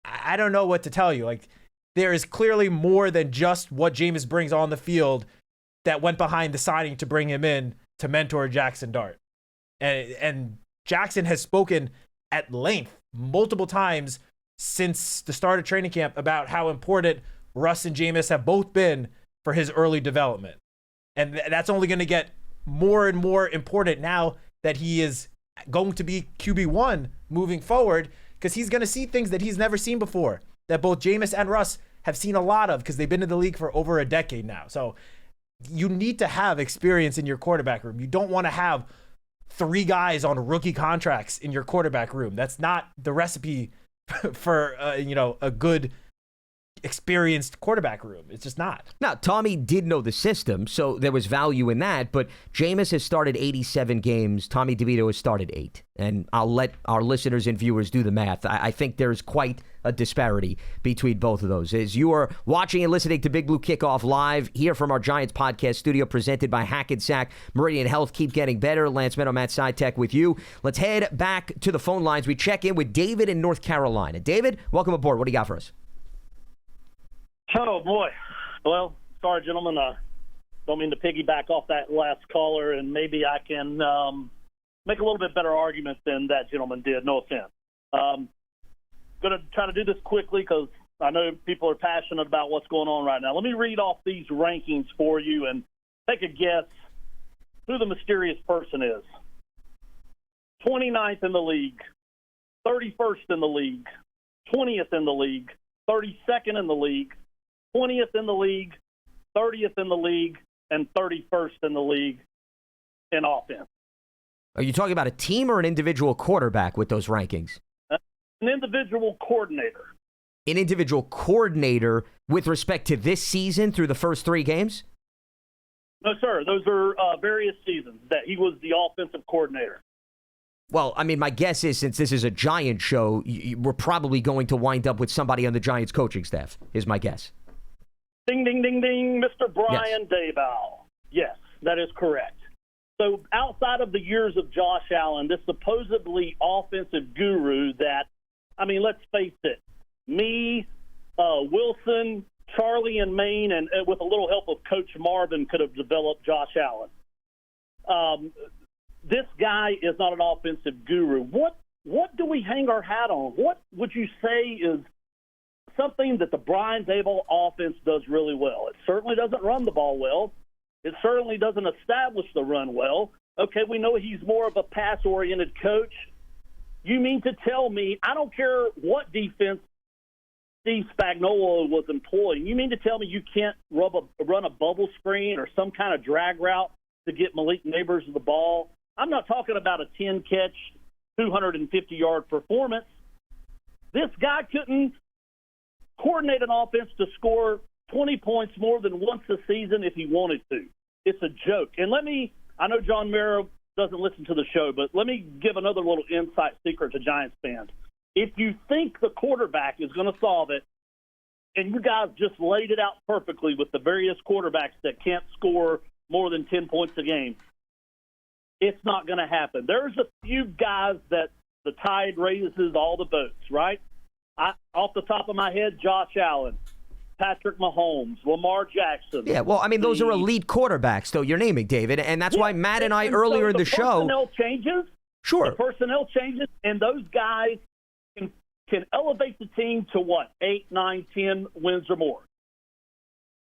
S2: I don't know what to tell you. Like, there is clearly more than just what Jameis brings on the field that went behind the signing to bring him in to mentor Jackson Dart. And Jackson has spoken at length multiple times since the start of training camp about how important Russ and Jameis have both been for his early development. And that's only going to get more and more important now that he is going to be QB1 moving forward, because he's going to see things that he's never seen before, that both Jameis and Russ have seen a lot of because they've been in the league for over a decade now. So you need to have experience in your quarterback room. You don't want to have 3 guys on rookie contracts in your quarterback room. That's not the recipe for a good experienced quarterback room. It's just not.
S1: Now, Tommy did know the system, so there was value in that, but Jameis has started 87 games. Tommy DeVito has started 8. And I'll let our listeners and viewers do the math. I think there's quite a disparity between both of those. As you are watching and listening to Big Blue Kickoff live here from our Giants podcast studio presented by Hackensack Meridian Health, keep getting better. Lance Medow, Matt Citak with you. Let's head back to the phone lines. We check in with David in North Carolina. David, welcome aboard. What do you got for us?
S4: Oh, boy. Well, sorry, gentlemen. Don't mean to piggyback off that last caller, and maybe I can make a little bit better argument than that gentleman did. No offense. Going to try to do this quickly because I know people are passionate about what's going on right now. Let me read off these rankings for you and take a guess who the mysterious person is. 29th in the league, 31st in the league, 20th in the league, 32nd in the league, 20th in the league, 30th in the league, and 31st in the league in offense.
S1: Are you talking about a team or an individual quarterback with those rankings?
S4: An individual coordinator.
S1: An individual coordinator with respect to this season through the first 3 games?
S4: No, sir. Those are various seasons that he was the offensive coordinator.
S1: Well, I mean, my guess is since this is a Giants show, we're probably going to wind up with somebody on the Giants coaching staff, is my guess.
S4: Ding, ding, ding, ding, Mr. Brian Daboll. Yes, that is correct. So outside of the years of Josh Allen, this supposedly offensive guru that, I mean, let's face it, me, Wilson, Charlie, and Maine, and with a little help of Coach Marvin, could have developed Josh Allen. This guy is not an offensive guru. What do we hang our hat on? What would you say is something that the Brian Daboll offense does really well? It certainly doesn't run the ball well. It certainly doesn't establish the run well. Okay, we know he's more of a pass-oriented coach. You mean to tell me, I don't care what defense Steve Spagnuolo was employing, you mean to tell me you can't run a bubble screen or some kind of drag route to get Malik Neighbors the ball? I'm not talking about a 10-catch, 250-yard performance. This guy couldn't coordinate an offense to score 20 points more than once a season if he wanted to. It's a joke. And I know John Mara doesn't listen to the show, but let me give another little inside secret to Giants fans. If you think the quarterback is going to solve it, and you guys just laid it out perfectly with the various quarterbacks that can't score more than 10 points a game, it's not going to happen. There's a few guys that the tide raises all the boats, right? Off the top of my head, Josh Allen, Patrick Mahomes, Lamar Jackson.
S1: Yeah, well, I mean, those are elite quarterbacks, though, you're naming, David, and that's why Matt and I earlier in the show.
S4: The personnel changes.
S1: Sure.
S4: The personnel changes, and those guys can elevate the team to what, 8, 9, 10 wins or more.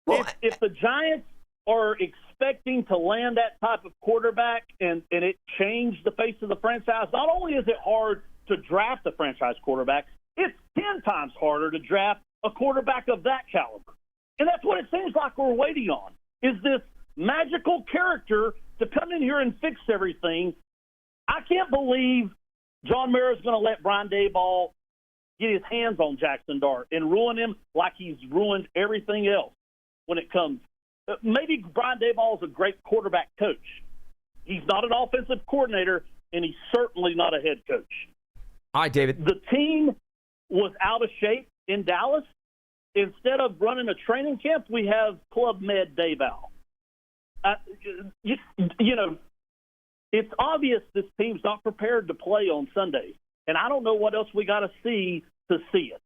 S4: Well, if the Giants are expecting to land that type of quarterback and it changed the face of the franchise, not only is it hard to draft a franchise quarterback, it's 10 times harder to draft a quarterback of that caliber. And that's what it seems like we're waiting on, is this magical character to come in here and fix everything. I can't believe John Mara is going to let Brian Daboll get his hands on Jackson Dart and ruin him like he's ruined everything else when it comes. Maybe Brian Daboll is a great quarterback coach. He's not an offensive coordinator, and he's certainly not a head coach.
S1: All right, David.
S4: The team was out of shape in Dallas. Instead of running a training camp, we have Club Med Daboll. You know, it's obvious this team's not prepared to play on Sunday, and I don't know what else we got to see it.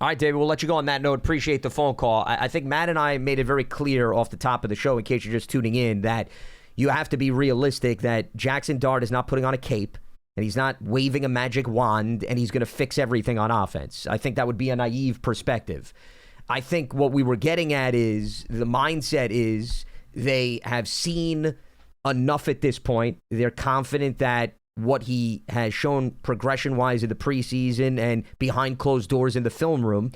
S1: All right, David, we'll let you go on that note. Appreciate the phone call. I think Matt and I made it very clear off the top of the show, in case you're just tuning in, that you have to be realistic that Jackson Dart is not putting on a cape, and he's not waving a magic wand, and he's going to fix everything on offense. I think that would be a naive perspective. I think what we were getting at is the mindset is they have seen enough at this point. They're confident that what he has shown progression-wise in the preseason and behind closed doors in the film room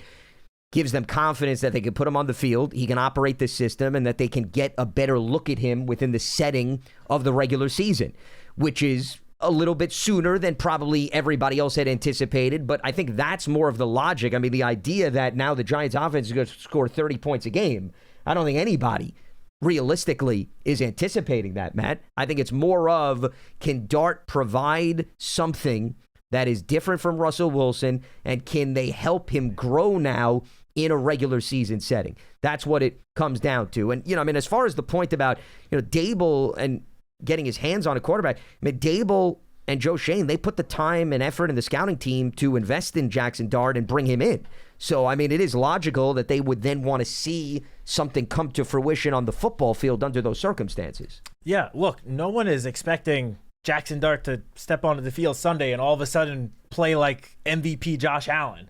S1: gives them confidence that they can put him on the field, he can operate the system, and that they can get a better look at him within the setting of the regular season, which is a little bit sooner than probably everybody else had anticipated. But I think that's more of the logic. I mean, the idea that now the Giants offense is going to score 30 points a game, I don't think anybody realistically is anticipating that, Matt. I think it's more of, can Dart provide something that is different from Russell Wilson, and can they help him grow now in a regular season setting? That's what it comes down to. And, I mean, as far as the point about, Daboll and getting his hands on a quarterback, I mean, Daboll and Joe Shane, they put the time and effort in the scouting team to invest in Jackson Dart and bring him in. So, I mean, it is logical that they would then want to see something come to fruition on the football field under those circumstances.
S2: Yeah, look, no one is expecting Jackson Dart to step onto the field Sunday and all of a sudden play like MVP Josh Allen.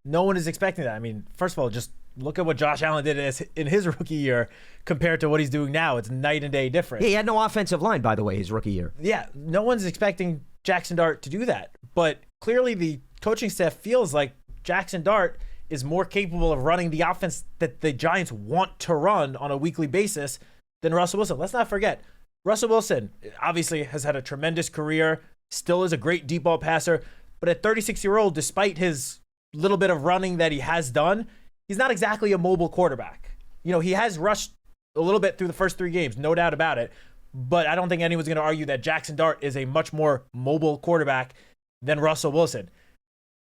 S2: No one is expecting that. I mean, first of all, just look at what Josh Allen did in his rookie year compared to what he's doing now. It's night and day different.
S1: Yeah, he had no offensive line, by the way, his rookie year.
S2: Yeah, no one's expecting Jackson Dart to do that. But clearly the coaching staff feels like Jackson Dart is more capable of running the offense that the Giants want to run on a weekly basis than Russell Wilson. Let's not forget, Russell Wilson obviously has had a tremendous career, still is a great deep ball passer, but at 36-year-old, despite his little bit of running that he has done, he's not exactly a mobile quarterback. He has rushed a little bit through the first 3 games, no doubt about it, but I don't think anyone's going to argue that Jackson Dart is a much more mobile quarterback than Russell Wilson.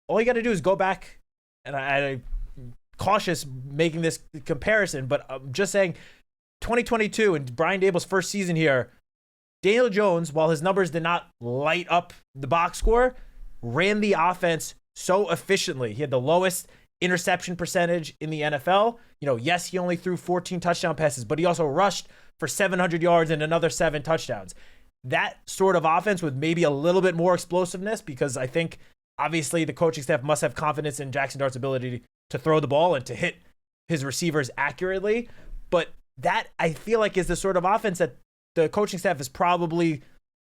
S2: All you got to do is go back, and I'm cautious making this comparison, but I'm just saying 2022 and Brian Daboll's first season here, Daniel Jones, while his numbers did not light up the box score, ran the offense so efficiently. He had the lowest interception percentage in the NFL. Yes, he only threw 14 touchdown passes, but he also rushed for 700 yards and another 7 touchdowns. That sort of offense with maybe a little bit more explosiveness, because I think obviously the coaching staff must have confidence in Jackson Dart's ability to throw the ball and to hit his receivers accurately. But that, I feel like, is the sort of offense that the coaching staff is probably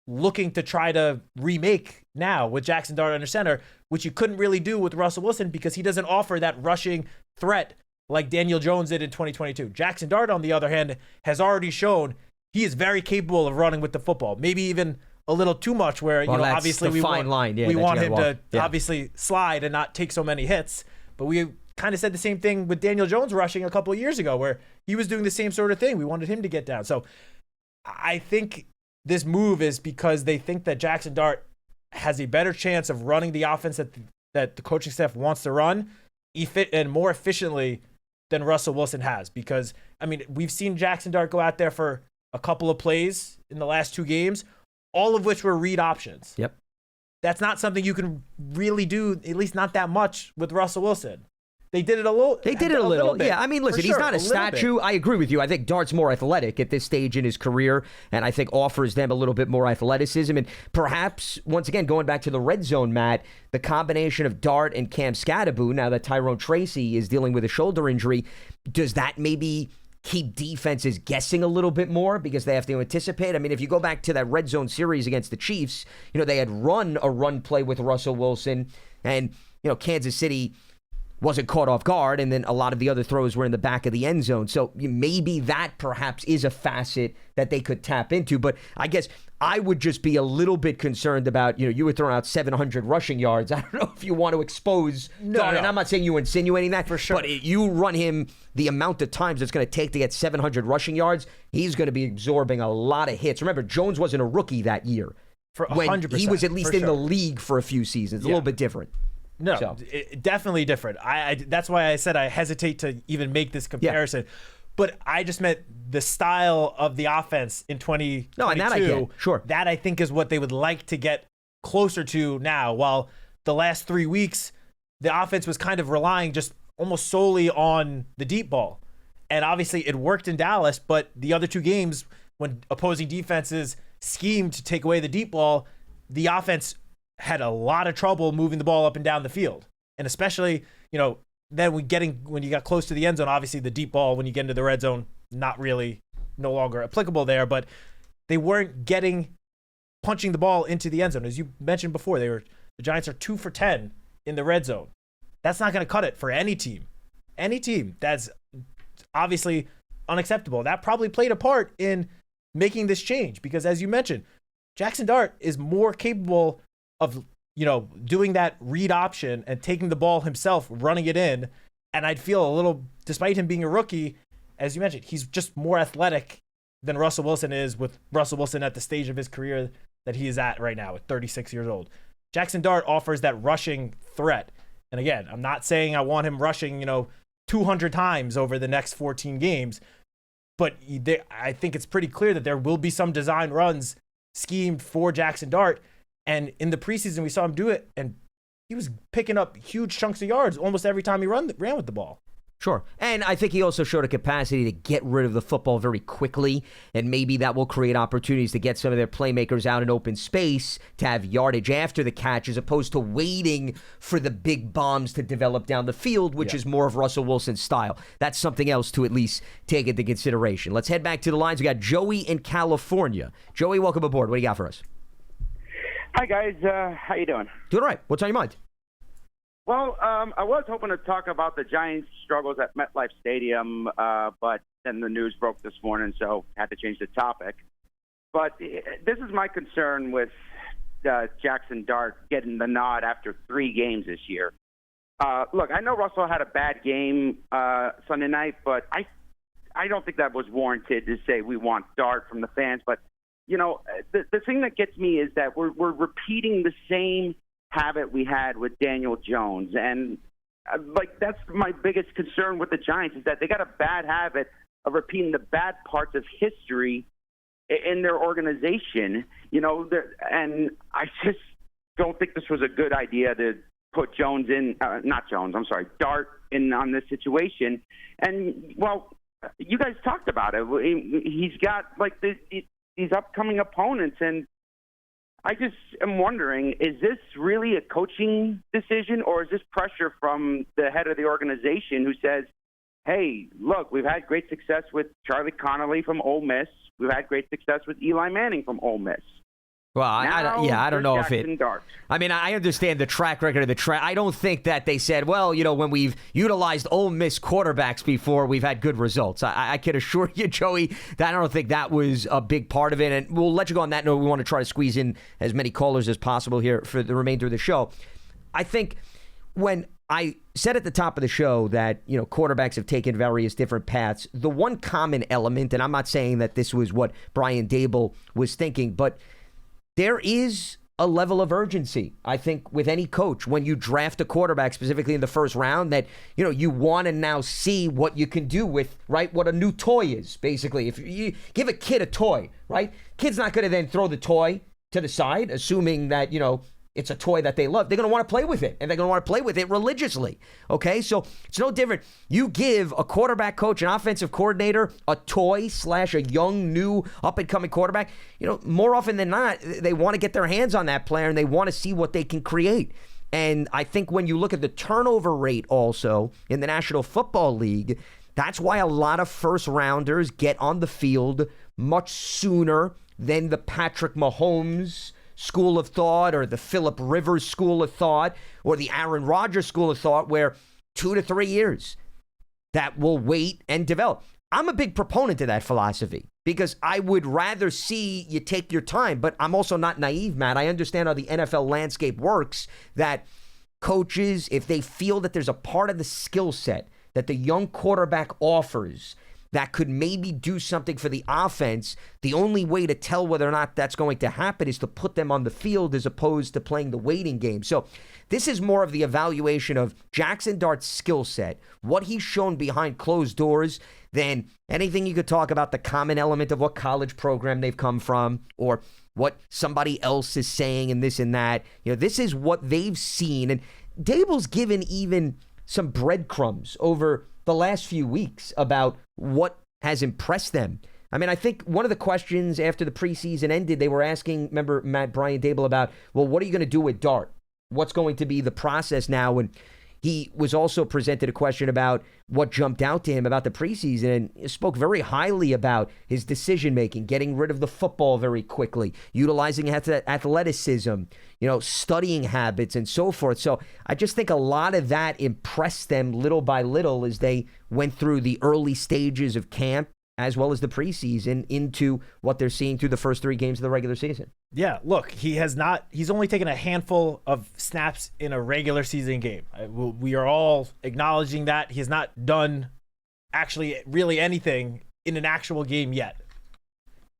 S2: looking to try to remake now with Jackson Dart under center, which you couldn't really do with Russell Wilson because he doesn't offer that rushing threat like Daniel Jones did in 2022. Jackson Dart, on the other hand, has already shown he is very capable of running with the football, maybe even a little too much where, obviously we want him to obviously slide and not take so many hits. But we kind of said the same thing with Daniel Jones rushing a couple of years ago where he was doing the same sort of thing. We wanted him to get down. So I think this move is because they think that Jackson Dart has a better chance of running the offense that the coaching staff wants to run and more efficiently than Russell Wilson has. Because, I mean, we've seen Jackson Dart go out there for a couple of plays in the last 2 games, all of which were read options.
S1: Yep.
S2: That's not something you can really do, at least not that much, with Russell Wilson. They did it a little.
S1: They did it a little.
S2: Bit,
S1: yeah, I mean, listen, he's not a statue. I agree with you. I think Dart's more athletic at this stage in his career, and I think offers them a little bit more athleticism. And perhaps, once again, going back to the red zone, Matt, the combination of Dart and Cam Scadaboo, now that Tyrone Tracy is dealing with a shoulder injury, does that maybe keep defenses guessing a little bit more because they have to anticipate? I mean, if you go back to that red zone series against the Chiefs, they had run a run play with Russell Wilson, and, Kansas City wasn't caught off guard, and then a lot of the other throws were in the back of the end zone. So maybe that perhaps is a facet that they could tap into. But I guess I would just be a little bit concerned about, you were throwing out 700 rushing yards. I don't know if you want to expose Dart. And I'm not saying you insinuating that.
S2: For sure.
S1: But you run him the amount of times it's going to take to get 700 rushing yards, he's going to be absorbing a lot of hits. Remember, Jones wasn't a rookie that year.
S2: For 100%.
S1: When he was at least in the league for a few seasons. A little bit different.
S2: No, definitely different. That's why I said I hesitate to even make this comparison. Yeah. But I just meant the style of the offense in 2022.
S1: No, and that I get. Sure.
S2: That I think is what they would like to get closer to now. While the last 3 weeks, the offense was kind of relying just almost solely on the deep ball. And obviously it worked in Dallas, but the other 2 games when opposing defenses schemed to take away the deep ball, the offense had a lot of trouble moving the ball up and down the field. And especially, then when you got close to the end zone, obviously the deep ball, when you get into the red zone, no longer applicable there, but they weren't punching the ball into the end zone. As you mentioned before, the Giants are 2 for 10 in the red zone. That's not going to cut it for any team. Any team. That's obviously unacceptable. That probably played a part in making this change because, as you mentioned, Jackson Dart is more capable of doing that read option and taking the ball himself, running it in. And I'd feel a little, despite him being a rookie, as you mentioned, he's just more athletic than Russell Wilson is, with Russell Wilson at the stage of his career that he is at right now at 36 years old. Jackson Dart offers that rushing threat. And again, I'm not saying I want him rushing, 200 times over the next 14 games, but I think it's pretty clear that there will be some design runs schemed for Jackson Dart. And in the preseason, we saw him do it, and he was picking up huge chunks of yards almost every time he ran with the ball.
S1: Sure. And I think he also showed a capacity to get rid of the football very quickly, and maybe that will create opportunities to get some of their playmakers out in open space to have yardage after the catch as opposed to waiting for the big bombs to develop down the field, which is more of Russell Wilson's style. That's something else to at least take into consideration. Let's head back to the lines. We got Joey in California. Joey, welcome aboard. What do you got for us?
S5: Hi, guys. How you doing?
S1: Doing all right. What's on your mind?
S5: Well, I was hoping to talk about the Giants' struggles at MetLife Stadium, but then the news broke this morning, so had to change the topic. But this is my concern with Jackson Dart getting the nod after 3 games this year. Look, I know Russell had a bad game Sunday night, but I don't think that was warranted to say we want Dart from the fans. But the thing that gets me is that we're repeating the same habit we had with Daniel Jones. And that's my biggest concern with the Giants is that they got a bad habit of repeating the bad parts of history in their organization, and I just don't think this was a good idea to put Dart in on this situation. And, well, you guys talked about it. He's got, these upcoming opponents, and I just am wondering, is this really a coaching decision, or is this pressure from the head of the organization who says, hey, look, we've had great success with Charlie Connolly from Ole Miss. We've had great success with Eli Manning from Ole Miss.
S1: Well, I don't know if it.
S5: Dart.
S1: I mean, I understand the track record of the track. I don't think that they said, well, when we've utilized Ole Miss quarterbacks before, we've had good results. I can assure you, Joey, that I don't think that was a big part of it. And we'll let you go on that note. We want to try to squeeze in as many callers as possible here for the remainder of the show. I think when I said at the top of the show that, quarterbacks have taken various different paths, the one common element, and I'm not saying that this was what Brian Daboll was thinking, but there is a level of urgency, I think, with any coach when you draft a quarterback, specifically in the first round, that, you want to now see what you can do with, right, what a new toy is, basically. If you give a kid a toy, right, kid's not going to then throw the toy to the side, assuming that, it's a toy that they love. They're going to want to play with it, and they're going to want to play with it religiously, okay? So it's no different. You give a quarterback coach, an offensive coordinator, a toy / a young, new, up-and-coming quarterback, more often than not, they want to get their hands on that player, and they want to see what they can create. And I think when you look at the turnover rate also in the National Football League, that's why a lot of first-rounders get on the field much sooner than the Patrick Mahomes school of thought or the Phillip Rivers school of thought or the Aaron Rodgers school of thought, where 2 to 3 years that will wait and develop. I'm a big proponent of that philosophy because I would rather see you take your time, but I'm also not naive, Matt. I understand how the NFL landscape works, that coaches, if they feel that there's a part of the skill set that the young quarterback offers that could maybe do something for the offense, the only way to tell whether or not that's going to happen is to put them on the field as opposed to playing the waiting game. So this is more of the evaluation of Jackson Dart's skill set, what he's shown behind closed doors, than anything you could talk about the common element of what college program they've come from or what somebody else is saying and this and that. This is what they've seen. And Dable's given even some breadcrumbs over the last few weeks about what has impressed them. I mean, I think one of the questions after the preseason ended, they were asking, remember, Matt, Brian Dable about, well, what are you going to do with Dart? What's going to be the process now? And he was also presented a question about what jumped out to him about the preseason and spoke very highly about his decision-making, getting rid of the football very quickly, utilizing athleticism, studying habits and so forth. So I just think a lot of that impressed them little by little as they went through the early stages of camp as well as the preseason into what they're seeing through the first 3 games of the regular season.
S2: Yeah, look, he's only taken a handful of snaps in a regular season game. We are all acknowledging that. He has not done actually really anything in an actual game yet.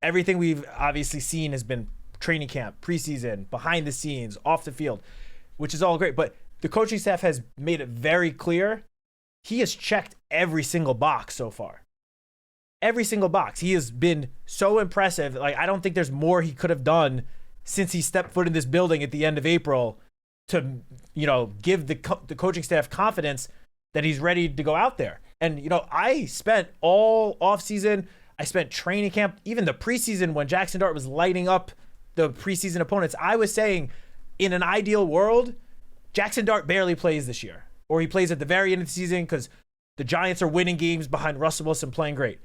S2: Everything we've obviously seen has been training camp, preseason, behind the scenes, off the field, which is all great. But the coaching staff has made it very clear he has checked every single box so far. Every single box. He has been so impressive. I don't think there's more he could have done since he stepped foot in this building at the end of April to, give the coaching staff confidence that he's ready to go out there. And, I spent all offseason, I spent training camp, even the preseason when Jackson Dart was lighting up the preseason opponents. I was saying, in an ideal world, Jackson Dart barely plays this year. Or he plays at the very end of the season because the Giants are winning games behind Russell Wilson playing great.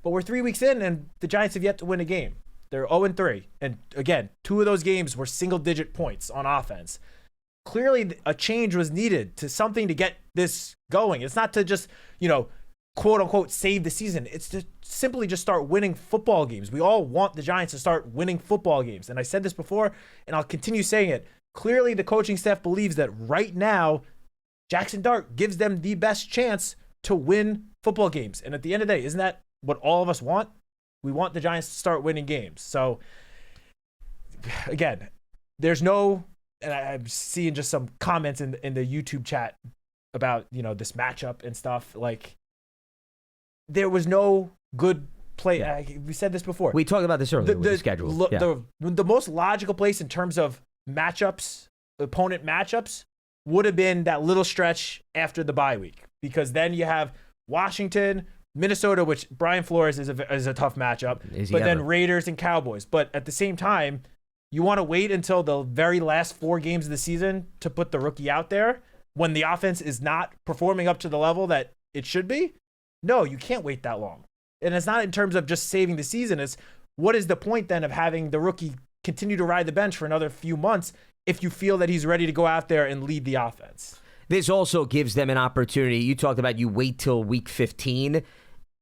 S2: But we're 3 weeks in, and the Giants have yet to win a game. They're 0-3. And again, 2 of those games were single-digit points on offense. Clearly, a change was needed to something to get this going. It's not to just, quote-unquote, save the season. It's to simply just start winning football games. We all want the Giants to start winning football games. And I said this before, and I'll continue saying it. Clearly, the coaching staff believes that right now, Jackson Dart gives them the best chance to win football games. And at the end of the day, isn't that what all of us want? We want the Giants to start winning games. So again, there's no, and I'm seeing just some comments in the YouTube chat about, this matchup and stuff. There was no good play.
S1: Yeah.
S2: We said this before.
S1: We talked about this earlier with the schedule.
S2: The most logical place in terms of matchups, opponent matchups, would have been that little stretch after the bye week, because then you have Washington, Minnesota, which Brian Flores is a tough matchup, but then Raiders and Cowboys. But at the same time, you want to wait until the very last 4 games of the season to put the rookie out there when the offense is not performing up to the level that it should be? No, you can't wait that long. And it's not in terms of just saving the season. It's what is the point then of having the rookie continue to ride the bench for another few months if you feel that he's ready to go out there and lead the offense?
S1: This also gives them an opportunity. You talked about you wait till week 15.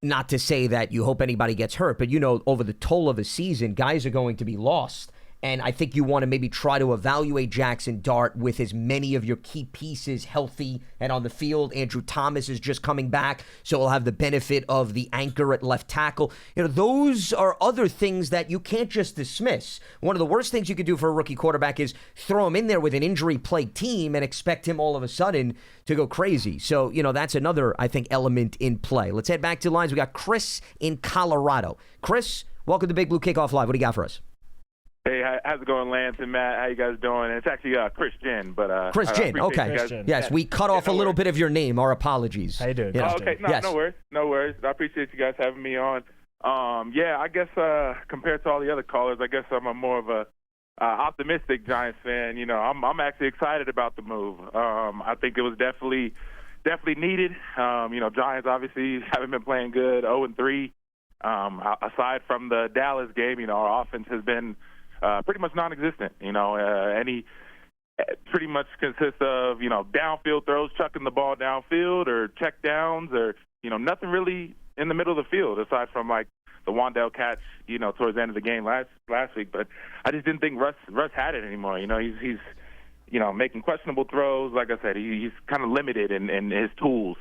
S1: Not to say that you hope anybody gets hurt, but over the toll of a season, guys are going to be lost. And I think you want to maybe try to evaluate Jackson Dart with as many of your key pieces healthy and on the field. Andrew Thomas is just coming back, so we'll have the benefit of the anchor at left tackle. Those are other things that you can't just dismiss. One of the worst things you could do for a rookie quarterback is throw him in there with an injury-plagued team and expect him all of a sudden to go crazy. So, that's another, I think, element in play. Let's head back to lines. We got Chris in Colorado. Chris, welcome to Big Blue Kickoff Live. What do you got for us?
S6: Hey, how's it going, Lance and Matt? How you guys doing? It's actually Chris Jen, but
S1: Chris Jen. Okay.
S2: Christian.
S1: Yes, we cut off a little bit of your name. Our apologies.
S2: How you doing?
S1: Yes.
S6: Oh, okay. No worries. I appreciate you guys having me on. I guess compared to all the other callers, I guess I'm a more of a optimistic Giants fan. I'm actually excited about the move. I think it was definitely needed. Giants obviously haven't been playing good, 0-3. Aside from the Dallas game, our offense has been pretty much non-existent. Any pretty much consists of downfield throws, chucking the ball downfield, or check downs, or nothing really in the middle of the field, aside from like the Wandale catch, towards the end of the game last week. But I just didn't think Russ had it anymore. He's making questionable throws. Like I said, he's kind of limited in his tools.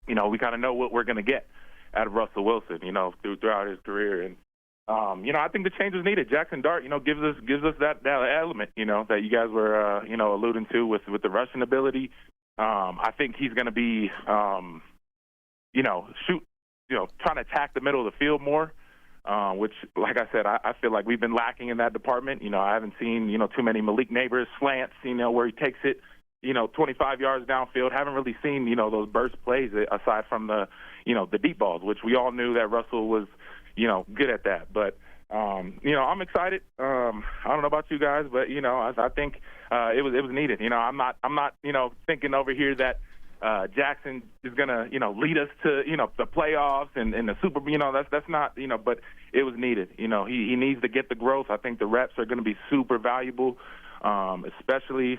S6: We kind of know what we're going to get out of Russell Wilson, throughout his career. And, I think the change was needed. Jackson Dart, gives us that element, that you guys were, alluding to with the rushing ability. I think he's going to be, trying to attack the middle of the field more, which, like I said, I feel like we've been lacking in that department. I haven't seen, too many Malik Neighbors slants, where he takes it, 25 yards downfield. Haven't really seen, those burst plays aside from the deep balls, which we all knew that Russell was, good at that. But, I'm excited. I don't know about you guys, but, I think it was needed. I'm not thinking over here that Jackson is going to, lead us to, the playoffs and the Super Bowl. That's not, but it was needed. He needs to get the growth. I think the reps are going to be super valuable, especially,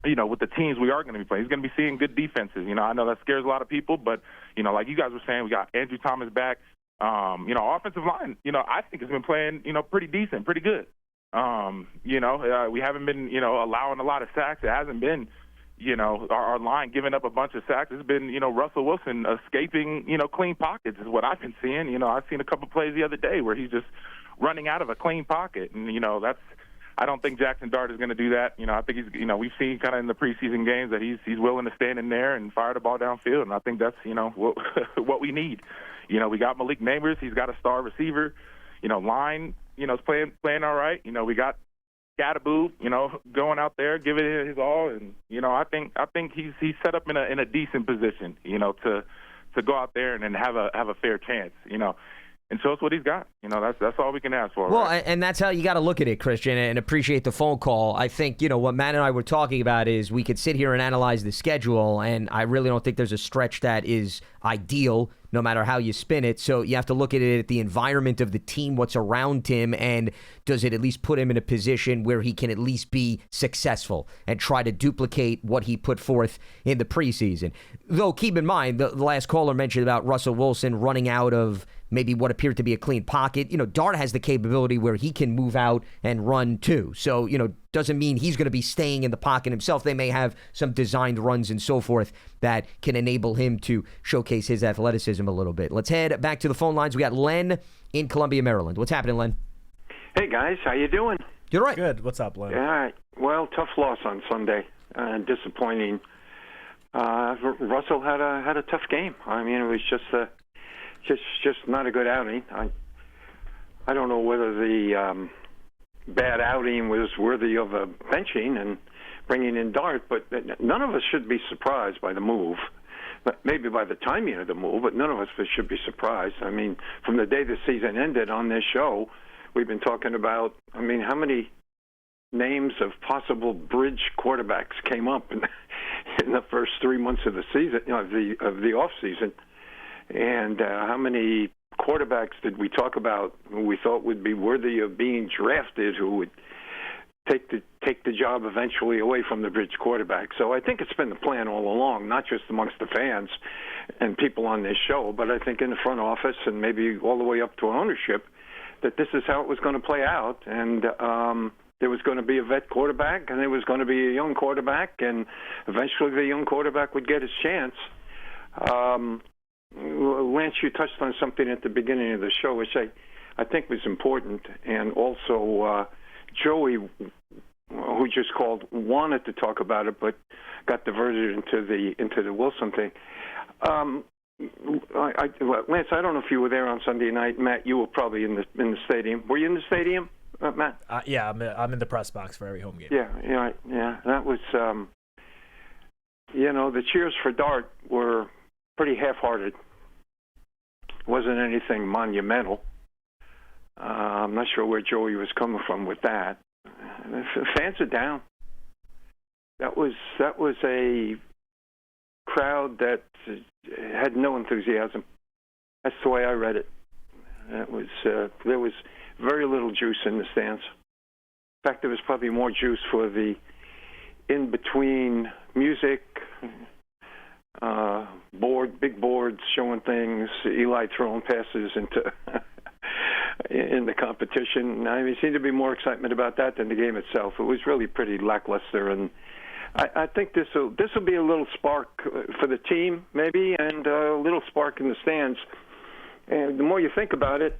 S6: with the teams we are going to be playing. He's going to be seeing good defenses. I know that scares a lot of people, but, like you guys were saying, we got Andrew Thomas back. Offensive line, I think has been playing, pretty decent, pretty good. We haven't been, allowing a lot of sacks. It hasn't been, our line giving up a bunch of sacks. It's been, Russell Wilson escaping, clean pockets is what I've been seeing. I've seen a couple plays the other day where he's just running out of a clean pocket. And, I don't think Jackson Dart is going to do that. I think he's, we've seen kind of in the preseason games that he's willing to stand in there and fire the ball downfield. And I think that's, what we need. We got Malik Neighbors. He's got a star receiver. Line, is playing all right. We got Gadaboo, going out there, giving it his all, and I think he's set up in a decent position, to go out there and then have a fair chance, and show us what he's got. That's all we can ask for.
S1: Well,
S6: right?
S1: And that's how you got to look at it, Christian, and appreciate the phone call. I think, what Matt and I were talking about is we could sit here and analyze the schedule, and I really don't think there's a stretch that is ideal, no matter how you spin it. So you have to look at it at the environment of the team, what's around him, and does it at least put him in a position where he can at least be successful and try to duplicate what he put forth in the preseason. Though, keep in mind, the last caller mentioned about Russell Wilson running out of maybe what appeared to be a clean pocket. Dart has the capability where he can move out and run too. So, doesn't mean he's going to be staying in the pocket himself. They may have some designed runs and so forth that can enable him to showcase his athleticism a little bit. Let's head back to the phone lines. We got Len in Columbia, Maryland. What's happening, Len?
S7: Hey, guys. How you doing?
S1: You're right.
S2: Good. What's up, Len?
S7: Yeah. Well, tough loss on Sunday. Disappointing. Russell had a tough game. I mean, it was just not a good outing. I don't know whether the bad outing was worthy of a benching and bringing in Dart, but none of us should be surprised by the move. But maybe by the timing of the move, but none of us should be surprised. I mean, from the day the season ended on this show, we've been talking about, how many names of possible bridge quarterbacks came up in the first 3 months of the season, of the off season, and how many quarterbacks did we talk about who we thought would be worthy of being drafted, who would take the job eventually away from the bridge quarterback. So I think it's been the plan all along, not just amongst the fans and people on this show, but I think in the front office and maybe all the way up to ownership, that this is how it was going to play out. And there was going to be a vet quarterback, and there was going to be a young quarterback, and eventually the young quarterback would get his chance. Lance, you touched on something at the beginning of the show, which I think was important, and also Joey, who just called, wanted to talk about it, but got diverted into the Wilson thing. Lance, I don't know if you were there on Sunday night. Matt, you were probably in the stadium. Were you in the stadium, Matt?
S2: Yeah, I'm in the press box for every home game.
S7: Yeah. That was, the cheers for Dart were pretty half-hearted. Wasn't anything monumental. I'm not sure where Joey was coming from with that. The fans are down. That was a crowd that had no enthusiasm. That's the way I read it. There was very little juice in the stands. In fact, there was probably more juice for the in-between music, big boards showing things, Eli throwing passes into in the competition. I mean, it seemed to be more excitement about that than the game itself. It was really pretty lackluster, and I think this will be a little spark for the team, maybe, and a little spark in the stands. And the more you think about it,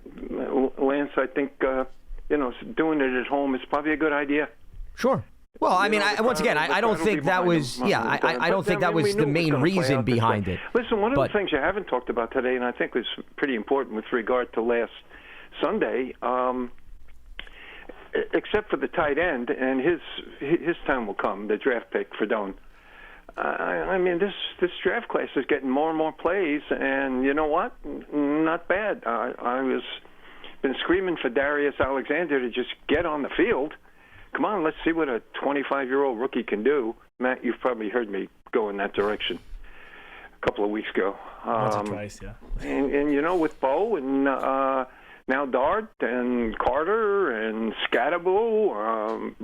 S7: Lance, I think doing it at home is probably a good idea.
S1: Sure. Well, I mean, once again, I don't think that was, I don't think that was the main reason behind it.
S7: Listen, one of the things you haven't talked about today, and I think was pretty important with regard to last Sunday, except for the tight end, and his time will come, the draft pick for Doan. I mean, this draft class is getting more and more plays, and you know what? Not bad. I was been screaming for Darius Alexander to just get on the field. Come on, let's see what a 25-year-old rookie can do. Matt, you've probably heard me go in that direction a couple of weeks ago.
S2: Once or twice, yeah.
S7: And with Bo and now Dart and Carter and Scadaboo,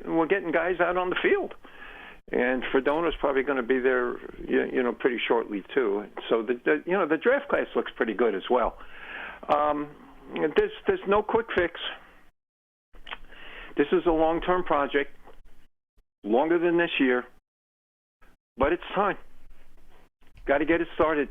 S7: we're getting guys out on the field. And Fredona's probably going to be there, pretty shortly too. So the draft class looks pretty good as well. There's no quick fix. This is a long-term project, longer than this year, but it's time. Got to get it started.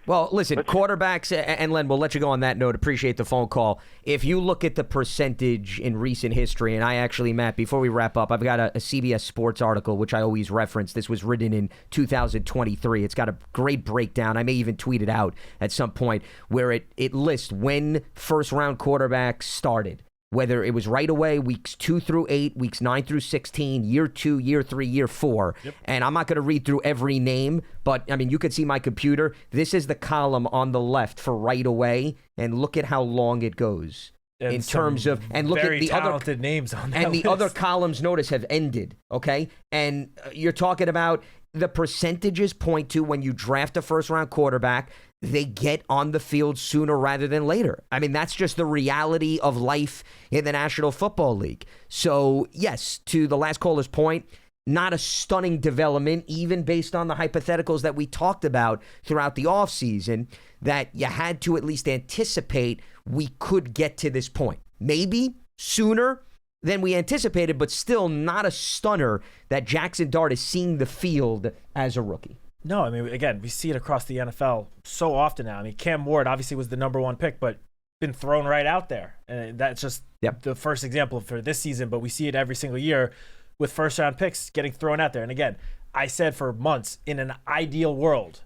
S1: Well, listen, quarterbacks, and Len, we'll let you go on that note. Appreciate the phone call. If you look at the percentage in recent history, and I actually, Matt, before we wrap up, I've got a CBS Sports article, which I always reference. This was written in 2023. It's got a great breakdown. I may even tweet it out at some point, where it lists when first-round quarterbacks started. Whether it was right away, weeks 2 through 8, weeks 9 through 16, year 2, year 3, year 4. Yep. And I'm not going to read through every name, but, I mean, you could see my computer. This is the column on the left for right away, and look at how long it goes. And in terms of, and look at the
S2: other names on that
S1: and
S2: list.
S1: The other columns, notice, have ended, okay? And you're talking about the percentages point to when you draft a first-round quarterback, they get on the field sooner rather than later. I mean, that's just the reality of life in the National Football League. So, yes, to the last caller's point, not a stunning development, even based on the hypotheticals that we talked about throughout the offseason, that you had to at least anticipate we could get to this point. Maybe sooner than we anticipated, but still not a stunner that Jackson Dart is seeing the field as a rookie.
S2: No, I mean, again, we see it across the NFL so often now. I mean, Cam Ward obviously was the number 1 pick, but been thrown right out there. And that's just the first example for this season, but we see it every single year with first-round picks getting thrown out there. And again, I said for months, in an ideal world,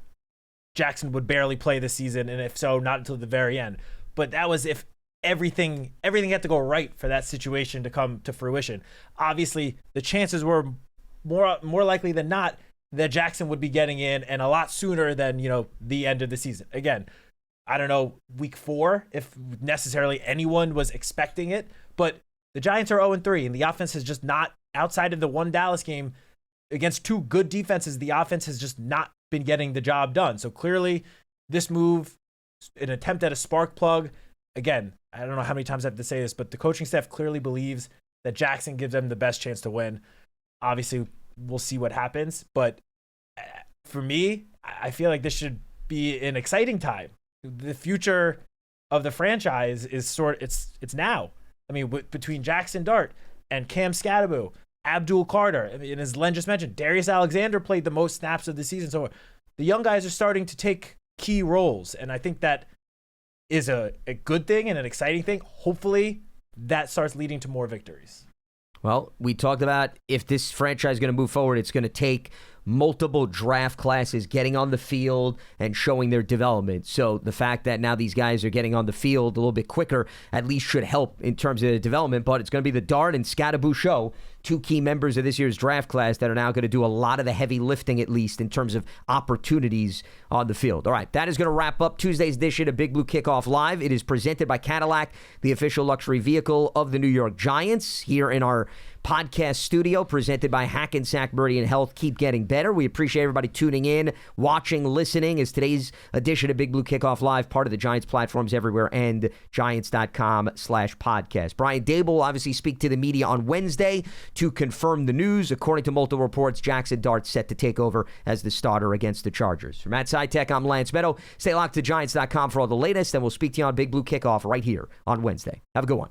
S2: Jackson would barely play this season, and if so, not until the very end. But that was if everything had to go right for that situation to come to fruition. Obviously, the chances were more likely than not that Jackson would be getting in, and a lot sooner than, the end of the season. Again, I don't know week 4 if necessarily anyone was expecting it, but the Giants are 0-3, and the offense has just not, outside of the one Dallas game against 2 good defenses, the offense has just not been getting the job done. So clearly this move, an attempt at a spark plug, again, I don't know how many times I have to say this, but the coaching staff clearly believes that Jackson gives them the best chance to win. Obviously, we'll see what happens, but for me, I feel like this should be an exciting time. The future of the franchise is it's now. I mean, between Jackson Dart and Cam Scadaboo, Abdul Carter, I mean, and as Len just mentioned, Darius Alexander played the most snaps of the season. So the young guys are starting to take key roles, and I think that is a good thing and an exciting thing. Hopefully, that starts leading to more victories.
S1: Well, we talked about if this franchise is going to move forward, it's going to take multiple draft classes getting on the field and showing their development. So the fact that now these guys are getting on the field a little bit quicker at least should help in terms of the development. But it's going to be the Dart and Scadaboo show, 2 key members of this year's draft class that are now going to do a lot of the heavy lifting, at least in terms of opportunities on the field. All right, that is going to wrap up Tuesday's edition of Big Blue Kickoff Live. It is presented by Cadillac, the official luxury vehicle of the New York Giants, here in our podcast studio, presented by Hackensack Meridian Health. Keep getting better. We appreciate everybody tuning in, watching, listening, as today's edition of Big Blue Kickoff Live, part of the Giants platforms everywhere and Giants.com/podcast. Brian Dable will obviously speak to the media on Wednesday to confirm the news. According to multiple reports, Jackson Dart's set to take over as the starter against the Chargers. For Matt Citak, I'm Lance Medow. Stay locked to Giants.com for all the latest, and we'll speak to you on Big Blue Kickoff right here on Wednesday. Have a good one.